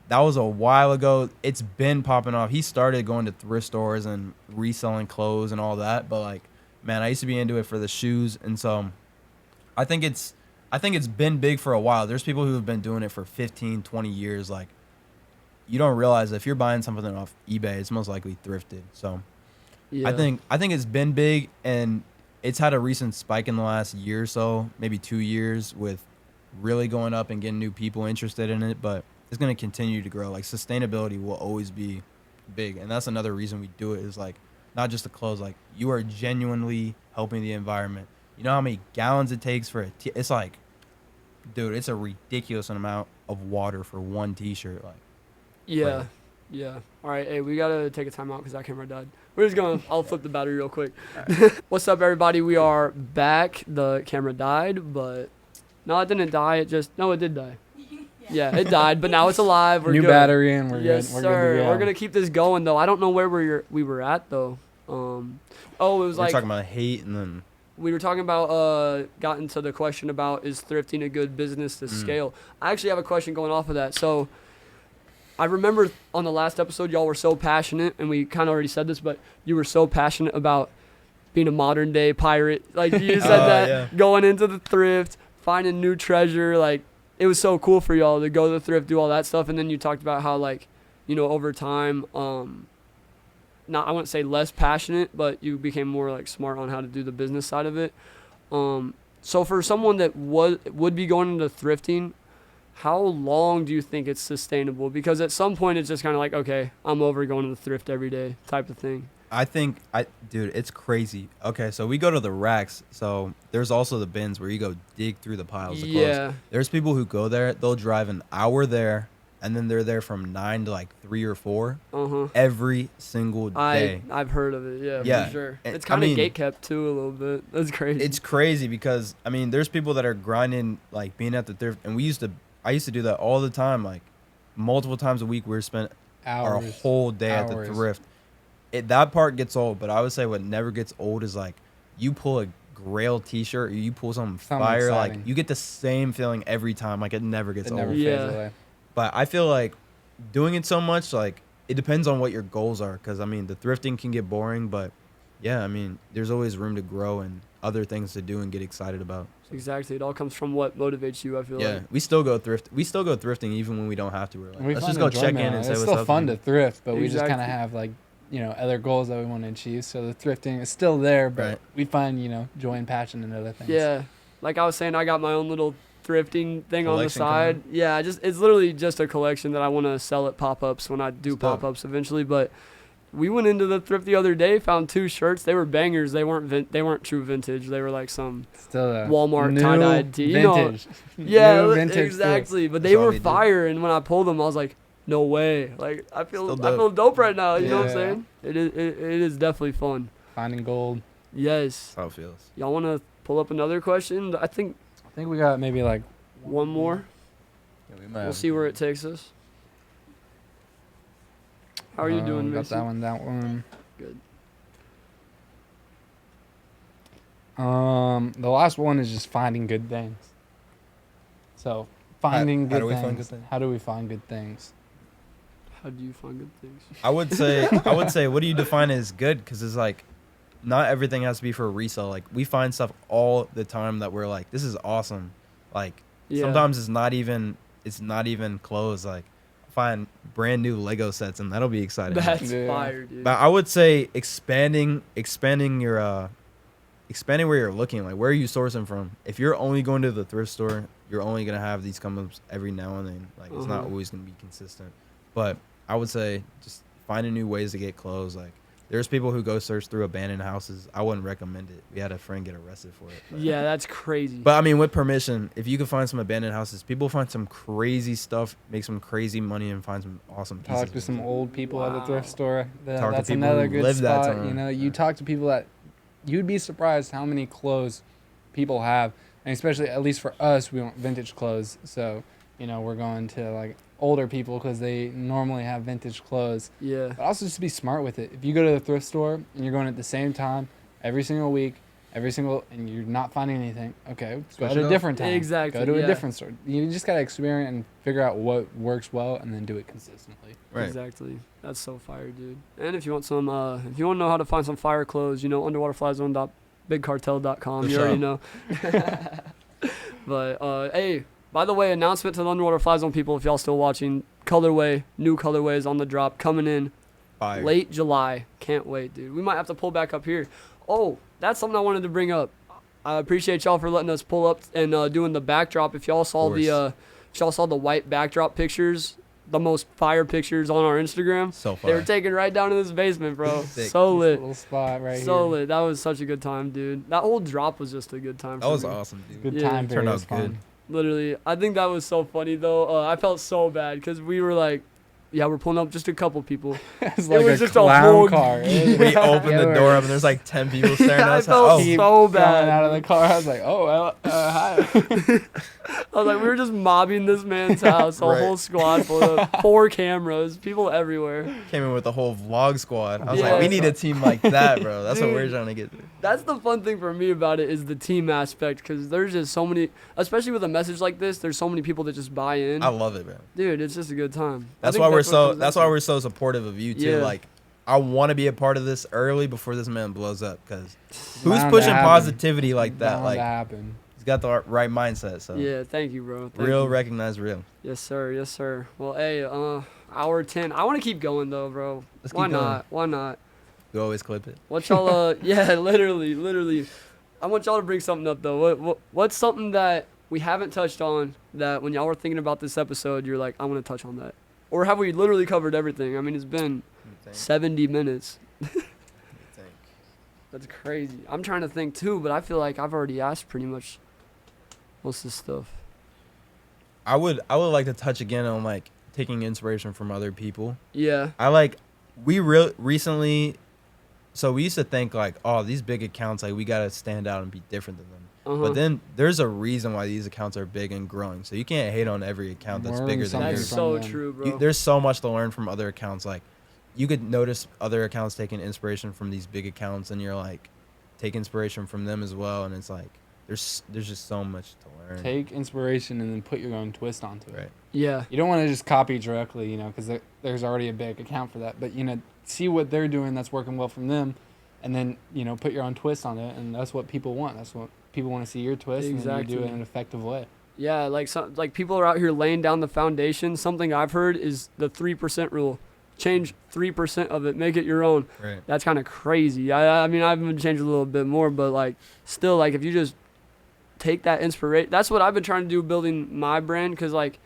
that was a while ago. It's been popping off. He started going to thrift stores and reselling clothes and all that, but like, man, I used to be into it for the shoes, and so I think it's been big for a while. There's people who have been doing it for 15, 20 years. Like, you don't realize if you're buying something off eBay, it's most likely thrifted. So Yeah. I think it's been big, and it's had a recent spike in the last year or so, maybe 2 years, with really going up and getting new people interested in it. But it's going to continue to grow. Like, sustainability will always be big, and that's another reason we do it, is like not just the clothes. Like, you are genuinely helping the environment. You know how many gallons it takes for it's like, dude, it's a ridiculous amount of water for one t-shirt. Like, Yeah. Yeah. All right. Hey, we got to take a time out because that camera died. We're just going to, I'll flip the battery real quick. What's up, everybody? We are back. The camera died, but no, it didn't die. It did die. Yeah, it died, but now it's alive. We're New good. battery and we're yes, good. We're sir. good to go. We're going to keep this going, though. I don't know where we were at, though. It was we're like, talking about hate, and then we were talking about, got into the question about, is thrifting a good business to scale? I actually have a question going off of that. So I remember on the last episode, y'all were so passionate, and we kind of already said this, but you were so passionate about being a modern day pirate. Like, you said that, yeah. going into the thrift, finding new treasure. Like, it was so cool for y'all to go to the thrift, do all that stuff. And then you talked about how, like, you know, over time, not, I wouldn't say less passionate, but you became more like smart on how to do the business side of it. So for someone that would be going into thrifting, how long do you think it's sustainable? Because at some point it's just kind of like, okay, I'm over going to the thrift every day type of thing. I think, dude, it's crazy. Okay, so we go to the racks. So there's also the bins where you go dig through the piles of clothes. Yeah. There's people who go there, they'll drive an hour there, and then they're there from 9 to like 3 or 4 every single day. I've heard of it, yeah. For sure. And, It's kind of I mean, gatekept too a little bit. That's crazy. It's crazy because, I mean, there's people that are grinding, like being at the thrift, and I used to do that all the time, like multiple times a week. We spent our whole day at the thrift. That part gets old, but I would say what never gets old is like you pull a Grail t-shirt or you pull something fire, exciting. like you get the same feeling every time. Like, it never gets It old. never fades away. But I feel like doing it so much, like, it depends on what your goals are. Because, I mean, the thrifting can get boring, but, yeah, I mean, there's always room to grow and other things to do and get excited about. So. Exactly. It all comes from what motivates you, I feel like. Yeah, we still go thrifting even when we don't have to. We're like, let's just go check in and say what's up. It's still fun to thrift, but we just Exactly. kind of have, like, you know, other goals that we want to achieve. So the thrifting is still there, but we find, you know, joy and passion in other things. Yeah. Like I was saying, I got my own little thrifting thing on the Collection side. Yeah, it's literally just a collection that I want to sell at pop-ups when I do pop-ups eventually. But we went into the thrift the other day, found 2 shirts. They were bangers. They weren't true vintage. They were like some Still a Walmart new tie-dyed tee. vintage. Yeah, New vintage exactly. But That's they all were we do. fire, and when I pulled them, I was like, no way. Like, I feel dope right now. You know what I'm Yeah. saying? It is definitely fun. Finding gold. Yes. That's how it feels. Y'all want to pull up another question? I think I think we got maybe like one more. Yeah, we might We'll see where it takes us. How are you doing, got Mason? that one. Good. The last one is just finding good things. So finding How good do we things. find good things? How do we find good things? How do you find good things? I would say, what do you define as good? Because it's like, not everything has to be for resale. Like, we find stuff all the time that we're like, this is awesome. Like, sometimes it's not even clothes. Like, find brand new Lego sets, and that'll be exciting. That's Yeah. fire, dude. But I would say expanding your expanding where you're looking. Like, where are you sourcing from? If you're only going to the thrift store, you're only gonna have these come ups every now and then. Like, it's not always gonna be consistent. But I would say just finding new ways to get clothes. Like, there's people who go search through abandoned houses. I wouldn't recommend it. We had a friend get arrested for it. Yeah, that's crazy. But I mean, with permission, if you can find some abandoned houses, people find some crazy stuff, make some crazy money, and find some awesome pieces. Talk to some old people at the thrift Wow. store. Talk to That's people another who good lived that spot. time. You know, you talk to people that you'd be surprised how many clothes people have. And especially, at least for us, we want vintage clothes. So, you know, we're going to like older people because they normally have vintage clothes. Yeah. But also just be smart with it. If you go to the thrift store and you're going at the same time every single week, and you're not finding anything, okay, go Switch to it a up. different time. Exactly, Go to yeah. a different store. You just got to experiment and figure out what works well and then do it consistently. Right. Exactly. That's so fire, dude. And if you want some, if you want to know how to find some fire clothes, you know, underwaterflyzone.bigcartel.com. You already know. But, hey, by the way, announcement to the Underwater Fly Zone people, if y'all still watching, new colorways on the drop, coming in Fire. late July. Can't wait, dude. We might have to pull back up here. Oh, that's something I wanted to bring up. I appreciate y'all for letting us pull up and doing the backdrop. If y'all saw the white backdrop pictures, the most fire pictures on our Instagram, So they were fire. taken right down in this basement, bro. Sick. So lit. Little spot right So here. lit. That was such a good time, dude. That whole drop was just a good time. That for was me. awesome, dude. Good Yeah. time Turned period. out It was fun. good. Literally, I think that was so funny though. I felt so bad because we were like, yeah, we're pulling up just a couple people. It's like was a just a clown whole- car. We opened the door up and there's like 10 people staring at I us. felt Oh, Keep so coming bad. out of the car. I was like, oh, well, hi. I was like, we were just mobbing this man's house, a Right. whole squad full of 4 cameras, people everywhere. came in with the whole vlog squad. I was Yeah. like, we need a team like that, bro. That's what Dude. we're trying to get to. That's the fun thing for me about it is the team aspect because there's just so many, especially with a message like this, there's so many people that just buy in. I love it, man. Dude, it's just a good time. I That's think why we're what it so. comes That's down why to. we're so supportive of you too. Yeah. Like, I want to be a part of this early before this man blows up. Cause who's Bound to pushing happen. positivity like that? Bound Like, to happen. he's got the right mindset. So Yeah, thank you, bro. Thank real you. recognize real. Yes, sir. Yes, sir. Well, hey, hour 10. I want to keep going though, bro. Let's Why keep going. not? Why not? We always clip it. What y'all? Yeah, literally. I want y'all to bring something up though. What's something that we haven't touched on that when y'all were thinking about this episode, you're like, I want to touch on that, or have we literally covered everything? I mean, it's been 70 minutes. That's crazy. I'm trying to think too, but I feel like I've already asked pretty much most of this stuff. I would like to touch again on like taking inspiration from other people. Yeah. Recently, so we used to think like, oh, these big accounts, like we gotta stand out and be different than them. Uh-huh. But then there's a reason why these accounts are big and growing. So you can't hate on every account that's Learn bigger than something That's yours. from so them. true, bro. There's so much to learn from other accounts. Like you could notice other accounts taking inspiration from these big accounts, and you're like, take inspiration from them as well. And it's like there's just so much to learn. Take inspiration and then put your own twist onto it. Right. Yeah. You don't want to just copy directly, you know, because there's already a big account for that. But, you know, see what they're doing that's working well from them, and then, you know, put your own twist on it. And that's what people want. That's what people want to see, your twist, and then you do it in an effective way. Yeah, like people are out here laying down the foundation. Something I've heard is the 3% rule. Change 3% of it, make it your own. Right. That's kind of crazy. I mean, I've been changed a little bit more, but like still, like if you just take that inspiration, that's what I've been trying to do building my brand. Cause like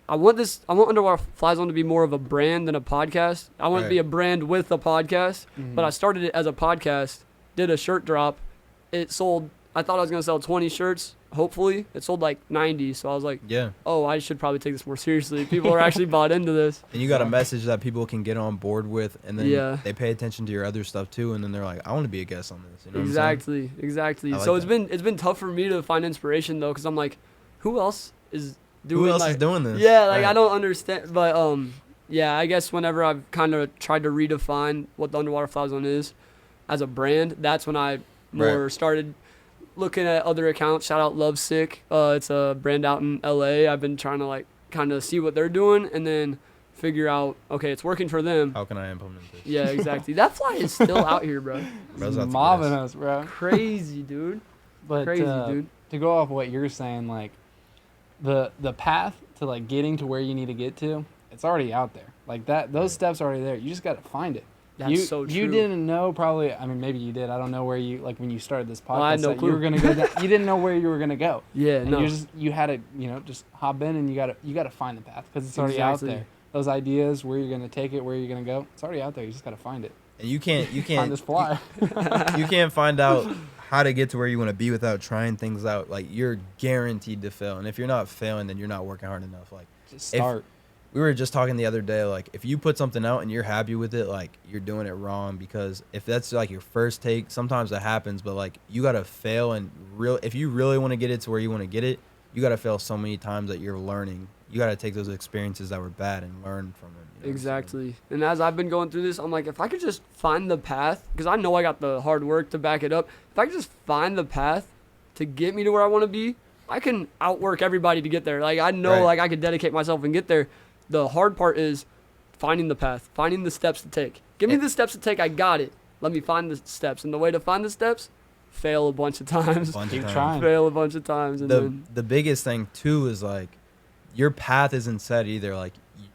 I want Underwater Fly Zone to be more of a brand than a podcast. I want it to be a brand with a podcast, but I started it as a podcast, did a shirt drop. It sold, I thought I was going to sell 20 shirts. Hopefully it sold like 90. So I was like, Yeah. oh, I should probably take this more seriously. People are actually bought into this. And you got a message that people can get on board with, and then Yeah. they pay attention to your other stuff too, and then they're like, I want to be a guest on this. You know what I'm saying? Exactly. I like So that. it's been tough for me to find inspiration though, because I'm like, who else is doing? Who else like, is doing this? Yeah, like I Right. don't understand. But yeah, I guess whenever I've kind of tried to redefine what the Underwater Fly Zone is as a brand, that's when I more started looking at other accounts. Shout out Lovesick. It's a brand out in LA. I've been trying to like kind of see what they're doing and then figure out, okay, it's working for them. How can I implement this? Yeah, exactly. That fly is still out here, bro. Bro's out to Mobbing get us, bro. Crazy, dude. But Crazy, dude. to go off what you're saying, like the path to like getting to where you need to get to, it's already out there. Like that, those steps are already there. You just got to find it. That's so true. You didn't know probably. I mean, maybe you did. I don't know where you like when you started this podcast. I had no that clue. You were gonna go. You didn't know where you were gonna go. Yeah, And no. you had to just hop in and you gotta find the path because it's already Exactly. out there. Those ideas, where you're gonna take it, where you're gonna go, it's already out there. You just gotta find it. And you can't Find this fly. you can't find out how to get to where you want to be without trying things out. Like you're guaranteed to fail, and if you're not failing, then you're not working hard enough. Like Just start. we were just talking the other day, like, if you put something out and you're happy with it, like, you're doing it wrong, because if that's like your first take, sometimes that happens, but like, you gotta fail, and if you really want to get it to where you want to get it, you gotta fail so many times that you're learning. You gotta take those experiences that were bad and learn from them. You know Exactly. And as I've been going through this, I'm like, if I could just find the path, because I know I got the hard work to back it up. If I could just find the path to get me to where I want to be, I can outwork everybody to get there. Like, I know, like, I could dedicate myself and get there. The hard part is finding the path, finding the steps to take. Give me the steps to take. I got it. Let me find the steps. And the way to find the steps, fail a bunch of times. Keep trying. Fail a bunch of times. And the biggest thing too is like, your path isn't set either. Like,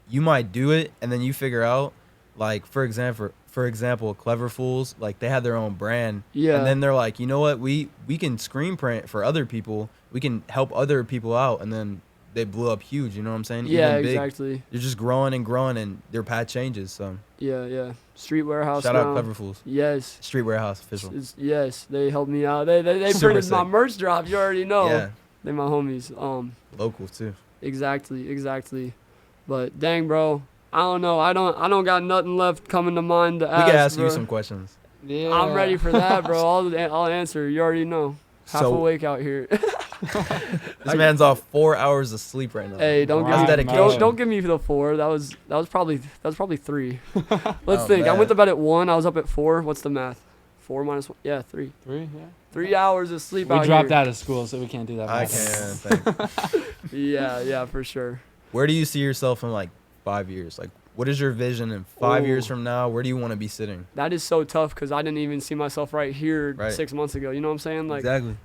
you might do it and then you figure out, like, for example, Clever Fools, like, they had their own brand. Yeah. And then they're like, you know what? We can screen print for other people. We can help other people out. And then they blew up huge. You know what I'm saying? Yeah, Even big. exactly. You're just growing and growing, and their path changes. So Yeah. Street Warehouse. shout now. out Clever Fools. Yes. Street Warehouse official. Yes, they helped me out. They Super printed my sick. merch drop. You already know. Yeah. They my homies. Local too. Exactly. But dang, bro, I don't know. I don't got nothing left coming to mind to We ask. could ask bro. you some questions. Yeah. I'm ready for that, bro. I'll answer. You already know. Half So- awake out here. This man's off 4 hours of sleep right now. Hey, don't Wow. give me dedication. don't give me the 4. That was probably 3. Let's Oh, think. I man. went to bed at 1. I was up at 4. What's the math? 4 minus 1. Yeah, 3. 3, yeah. 3 hours of sleep. We out dropped here. out of school, so we can't do that. I math. can't think. Yeah, for sure. Where do you see yourself in like 5 years? Like, what is your vision in 5 years Ooh. from now? Where do you want to be sitting? That is so tough because I didn't even see myself right here Right. 6 months ago. You know what I'm saying? Like, Exactly.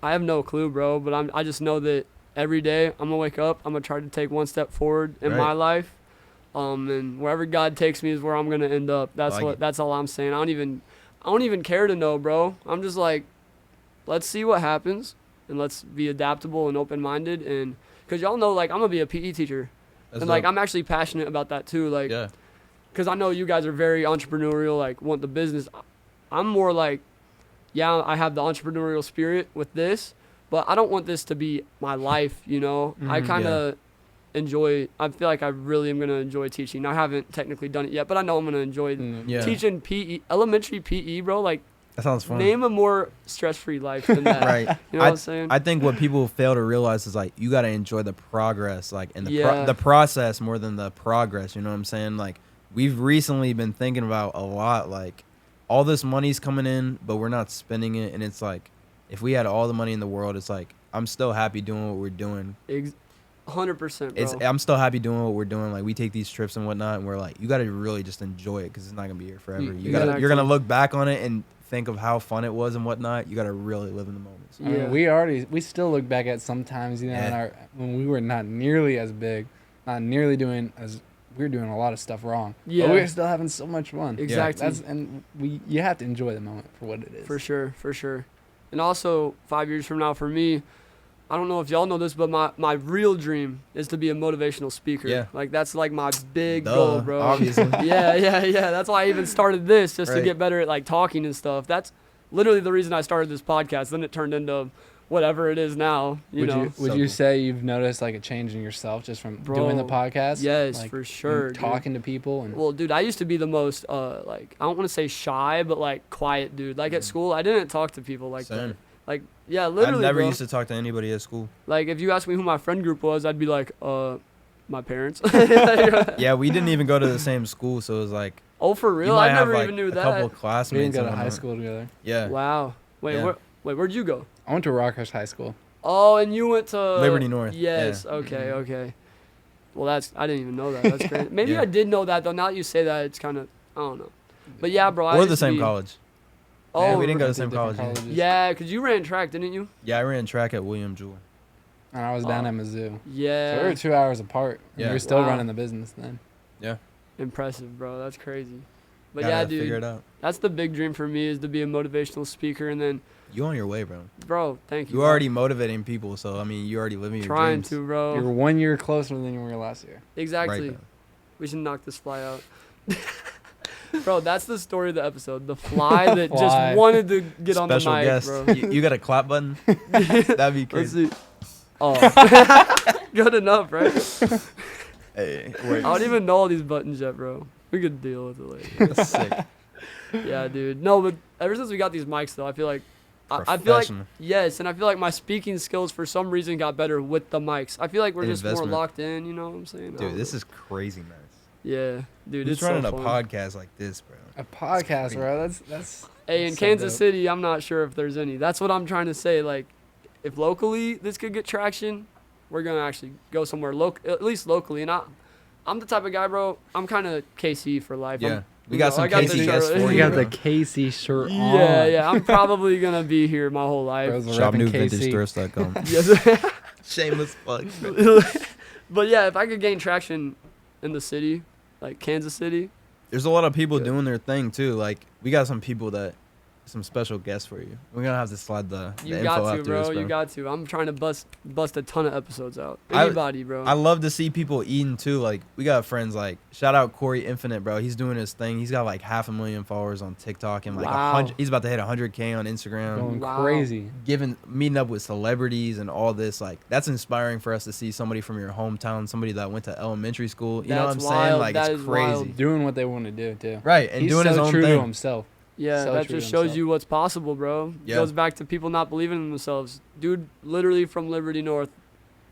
I have no clue, bro. But I just know that every day I'm gonna wake up. I'm gonna try to take one step forward in Right. my life. And wherever God takes me is where I'm gonna end up. That's all I'm saying. I don't even care to know, bro. I'm just like, let's see what happens, and let's be adaptable and open-minded. And because y'all know, like, I'm gonna be a PE teacher, That's and like dope. I'm actually passionate about that too. Like, Yeah. because I know you guys are very entrepreneurial, like want the business. I'm more like, yeah, I have the entrepreneurial spirit with this, but I don't want this to be my life, you know? I kind of enjoy, I feel like I really am going to enjoy teaching. I haven't technically done it yet, but I know I'm going to enjoy Yeah. teaching PE, elementary PE, bro. Like, That sounds fun. name a more stress-free life than that. Right. You know what I'm saying? I think what people fail to realize is like, you got to enjoy the progress, like, and Yeah. the process more than the progress. You know what I'm saying? Like, we've recently been thinking about a lot, like, all this money's coming in, but we're not spending it. And it's like, if we had all the money in the world, it's like, I'm still happy doing what we're doing. 100%, bro. I'm still happy doing what we're doing. Like, we take these trips and whatnot, and we're like, you got to really just enjoy it because it's not gonna be here forever. You're gonna look back on it and think of how fun it was and whatnot. You got to really live in the moment. So. I mean, we still look back at sometimes, you know, when we were not nearly as big, not nearly doing as we were doing a lot of stuff wrong. Yeah. But we were still having so much fun. Exactly. You have to enjoy the moment for what it is. For sure. And also, 5 years from now, for me, I don't know if y'all know this, but my real dream is to be a motivational speaker. Yeah. Like, that's like my big goal, bro. Obviously. Yeah. That's why I even started this, just to Right. get better at, like, talking and stuff. That's literally the reason I started this podcast. Then it turned into whatever it is now, you know. Would you say you've noticed, like, a change in yourself just from doing the podcast? Yes, like, for sure. and talking to people. And Well, dude, I used to be the most, like, I don't want to say shy, but, like, quiet dude. Like, at school, I didn't talk to people like that. Same. Like, yeah, literally, I never bro. used to talk to anybody at school. Like, if you asked me who my friend group was, I'd be like, my parents. Yeah, we didn't even go to the same school, so it was like, Oh, for you real? might I have never like even knew a that. couple of we classmates. didn't go to and high whatnot. school together. Yeah. Wow. Wait, Yeah. where'd you go? I went to Rockhurst High School. Oh, and you went to Liberty North. Yes. Yeah. Okay. Well, I didn't even know that. That's crazy. Maybe Yeah. I did know that though. Now that you say that, it's kind of, I don't know. But yeah, bro. I We're used the to same be- college. Oh, Yeah, we didn't go to the Different same college. colleges. Yeah, because you ran track, didn't you? Yeah, I ran track at William Jewell. And I was down Oh. at Mizzou. Yeah. So we were 2 hours apart. And Yeah. we were still Wow. running the business then. Yeah. Impressive, bro. That's crazy. But Gotta yeah, figure dude. it out. That's the big dream for me, is to be a motivational speaker, and then, You on your way, bro. bro, thank you. You bro. already motivating people, so I mean, you already living your trying dreams. to, bro. You were 1 year closer than you were last year. Exactly. Right, We should knock this fly out. Bro, that's the story of the episode. The fly that Fly. just wanted to get on the Special mic, guest. bro. You got a clap button? That'd be Let's crazy. see. Oh. Good enough, right? Hey, I don't even know all these buttons yet, bro. We could deal with it later. That's sick. Yeah, dude. No, but ever since we got these mics, though, I feel like I feel like yes, and I feel like my speaking skills for some reason got better with the mics. I feel like we're just more locked in. You know what I'm saying? Dude, this is crazy nice. Yeah, dude. Who's it's running so a fun. podcast like this, bro? A podcast, bro. That's. Hey, in so Kansas dope. City, I'm not sure if there's any. That's what I'm trying to say. Like, if locally this could get traction, we're gonna actually go somewhere at least locally. And I'm the type of guy, bro. I'm kind of KC for life. Yeah. We got some I got KC the guests shirt. for You you. got bro. the KC shirt on. Yeah. I'm probably gonna be here my whole life. Bro's Shop repping new KC. vintagethrifts.com. Yes. Shameless plug. But yeah, if I could gain traction in the city, like Kansas City. There's a lot of people Good. doing their thing too. Like we got some people some special guests for you. We're gonna have to slide the You info got to, after bro. this, bro. You got to. I'm trying to bust a ton of episodes out. I- Anybody, bro. I love to see people eating too. Like we got friends like shout out Corey Infinite, bro. He's doing his thing. He's got like 500,000 followers on TikTok and like Wow. 100. He's about to hit 100K on Instagram. Going Wow. crazy. Meeting up with celebrities and all this, like that's inspiring for us to see somebody from your hometown, somebody that went to elementary school. You know what I'm That's saying? wild. Like That it's is crazy, wild. Doing what they want to do too. right? And He's doing so his own true thing. to himself. Yeah, So that true just to shows himself. you what's possible, bro. Yeah. Goes back to people not believing in themselves. Dude, literally from Liberty North.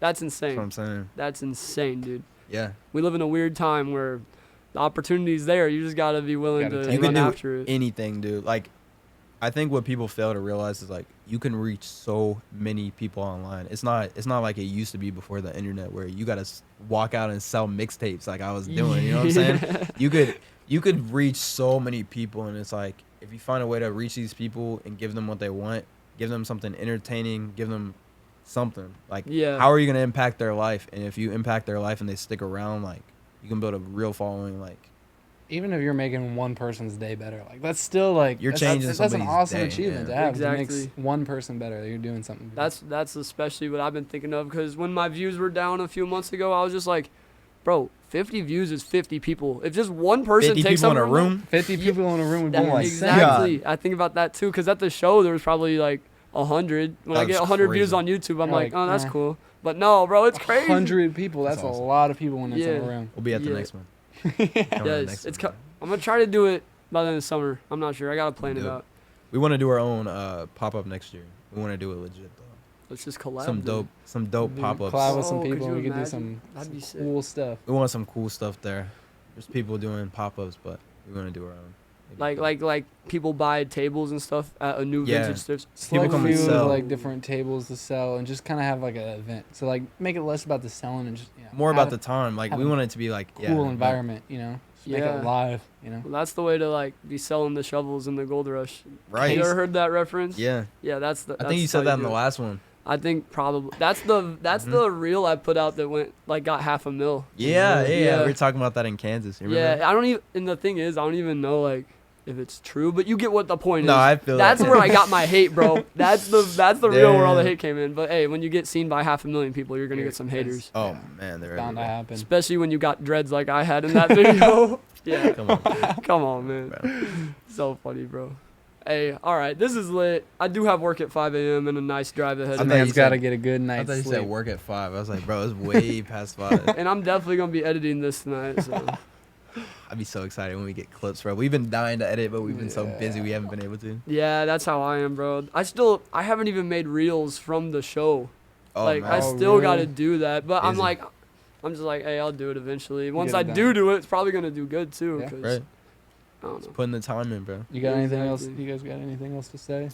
That's That's what I'm insane. saying. That's insane, dude. Yeah, We live in a weird time where the opportunity's there. You just got to be willing Gotta to take you run can do after it. anything, dude. Like I think what people fail to realize is like you can reach so many people online. It's not like it used to be before the internet where you gotta walk out and sell mixtapes like I was doing. You know what I'm saying? You could reach so many people, and it's like if you find a way to reach these people and give them what they want, give them something entertaining, give them something. Like Yeah. how are you gonna impact their life? And if you impact their life and they stick around, like you can build a real following. Like Even if you're making one person's day better, like that's still like You're that's- changing That's an somebody's awesome day, achievement yeah. to have. Exactly. It makes one person better. You're doing something. good. That's especially what I've been thinking of because when my views were down a few months ago, I was just like, bro, 50 views is 50 people. If just one person 50 takes people in a something from room. 50 people in a room would be Oh my insane. exactly. I think about that too because at the show there was probably like 100. When I That get was 100 views crazy. on YouTube, I'm You're like, like, oh, that's eh. cool. But no, bro, it's crazy. 100 people. That's, That's a awesome. lot of people when it's in Yeah. a room. We'll be at the Yeah. next one. Yes, I'm gonna try to do it by the end of summer. I'm not sure. I gotta plan it Dope. out. We want to do our own pop up next year. We want to do it legit though. Let's just collab. Some dope Dude, pop ups. collab with some Oh, could people. you We could do imagine? some That'd be sick. cool stuff. We want some cool stuff there. There's people doing pop ups, but we want to do our own. Like people buy tables and stuff at a new Yeah. vintage thrift. Select come a and few sell. like different tables to sell and just kind of have like an event. So like make it less about the selling and just More about the time. Like have we a want it to be like cool environment. You know, just make Yeah. it live. You know, Well, that's the way to like be selling the shovels in the gold rush. Right. You ever heard that reference? Yeah. Yeah, that's the. I think you that's how said that in do the it. last one. I think probably that's the reel I put out that went like got $500,000. Yeah. Yeah. We were talking about that in Kansas. You remember? Yeah, I don't even. And the thing is, I don't even know like if it's true, but you get what the point No, is. I feel that's that. where I got my hate, bro. That's the real where all the Damn. hate came in. But hey, when you get seen by 500,000 people, you're gonna get some haters. Oh man, they're bound to everywhere. happen. Especially when you got dreads like I had in that video. Yeah, Come on. come on, man. Bro. So funny, bro. Hey, all right, this is lit. I do have work at 5 a.m. and a nice drive ahead I of That thought me. you man's got to said- get a good I night's thought you sleep. said work at 5. I was like, bro, it's way past 5. And I'm definitely gonna be editing this tonight. So I'd be so excited when we get clips, bro. We've been dying to edit, but we've been so busy we haven't been able to. yeah, that's how I am, bro. I haven't even made reels from the show. Oh like man. I Oh, still really? got to do that, but I'm Busy. just like, hey, I'll do it eventually. Once get I it do done. it, it's probably gonna do good too. Yeah. 'Cause, Right. I don't know. Putting the time in, bro. You got anything else? Exactly. You guys got anything else to say?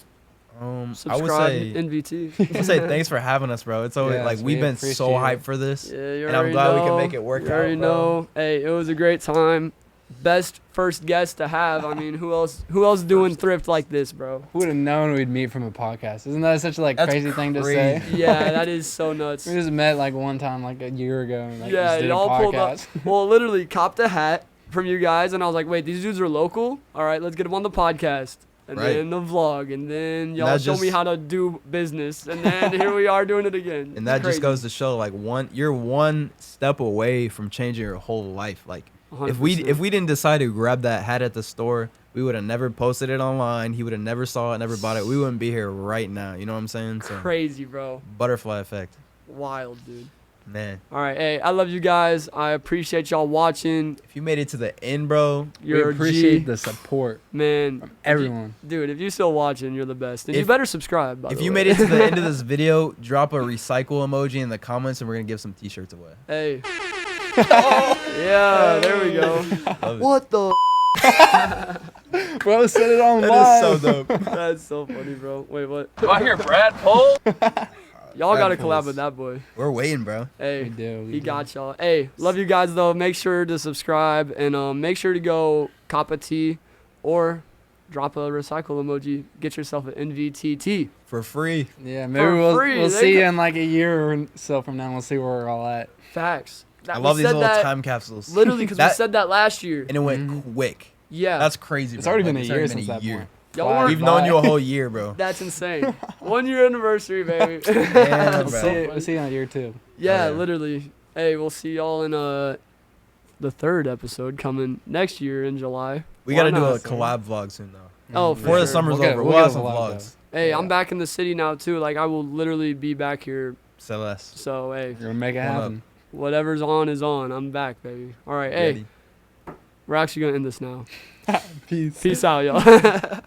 I would Subscribe, say NVT. I'd say thanks for having us, bro. It's always Yes, like we we've been so appreciate hyped it. for this. Yeah, you And I'm already glad we can know. make it work You out, already bro. know. Hey, it was a great time. Best first guest to have. I mean, who else doing thrift like this, bro? Who would have known we'd meet from a podcast? Isn't that such a like That's crazy thing to say? crazy. Yeah, that is so nuts. We just met like one time like a year ago and like Yeah, just did a y'all pulled up. podcast. Well, literally copped a hat from you guys, and I was like, wait, these dudes are local? All right, let's get them on the podcast. And Right. then the vlog, and then y'all That show me just- how to do business, and then here we are doing it again. And that It's just crazy. goes to show like you're one step away from changing your whole life. Like if 100%. we didn't decide to grab that hat at the store, we would have never posted it online. He would have never saw it, never bought it. We wouldn't be here right now. You know what I'm saying? So Crazy, bro. butterfly effect. Wild, dude. Man, All right, hey, I love you guys. I appreciate y'all watching. if you made it to the end, bro, You're we a appreciate G. the support Man, from everyone. dude, if you're still watching, you're the best. And you If- better subscribe, by if the you way. made it to the end of this video, drop a recycle emoji in the comments, and we're gonna give some t-shirts away. Hey. Yeah, there we go. Love it. What the? Bro, set it on That live. is so dope. That's so funny, bro. Wait, what? Do I hear Brad Pole? Y'all gotta Brad collab Pulse. with that boy. We're waiting, bro. Hey, We do. he got y'all. Hey, love you guys though. Make sure to subscribe and make sure to go cop a tea or drop a recycle emoji. Get yourself an NVTT. For free. Yeah, maybe For we'll free, we'll they see go- you in like a year or so from now. We'll see where we're all at. Facts. I We love these said little that time capsules. Literally, because we That- said that last year. And it went quick. Yeah. That's crazy. It's bro. already Like, been a it's year already since been a that year. point. Y'all Fly weren't- We've known by. you a whole year, bro. That's insane. 1 year anniversary, baby. Damn, We'll bro. see you in year 2. Yeah, Oh, yeah. literally. Hey, we'll see y'all in the third episode coming next year in July. We Why gotta do not? a collab vlog soon, though. Oh, Before the sure. summer's We'll get- over, we'll we'll get have a some vlog, vlogs. Hey, Yeah. I'm back in the city now too. Like I will literally be back here. Celeste. So hey, We're gonna make it Hold up. happen. whatever's on is on. I'm back, baby. All right, hey, Ready. we're actually gonna end this now. Peace. Peace out, y'all.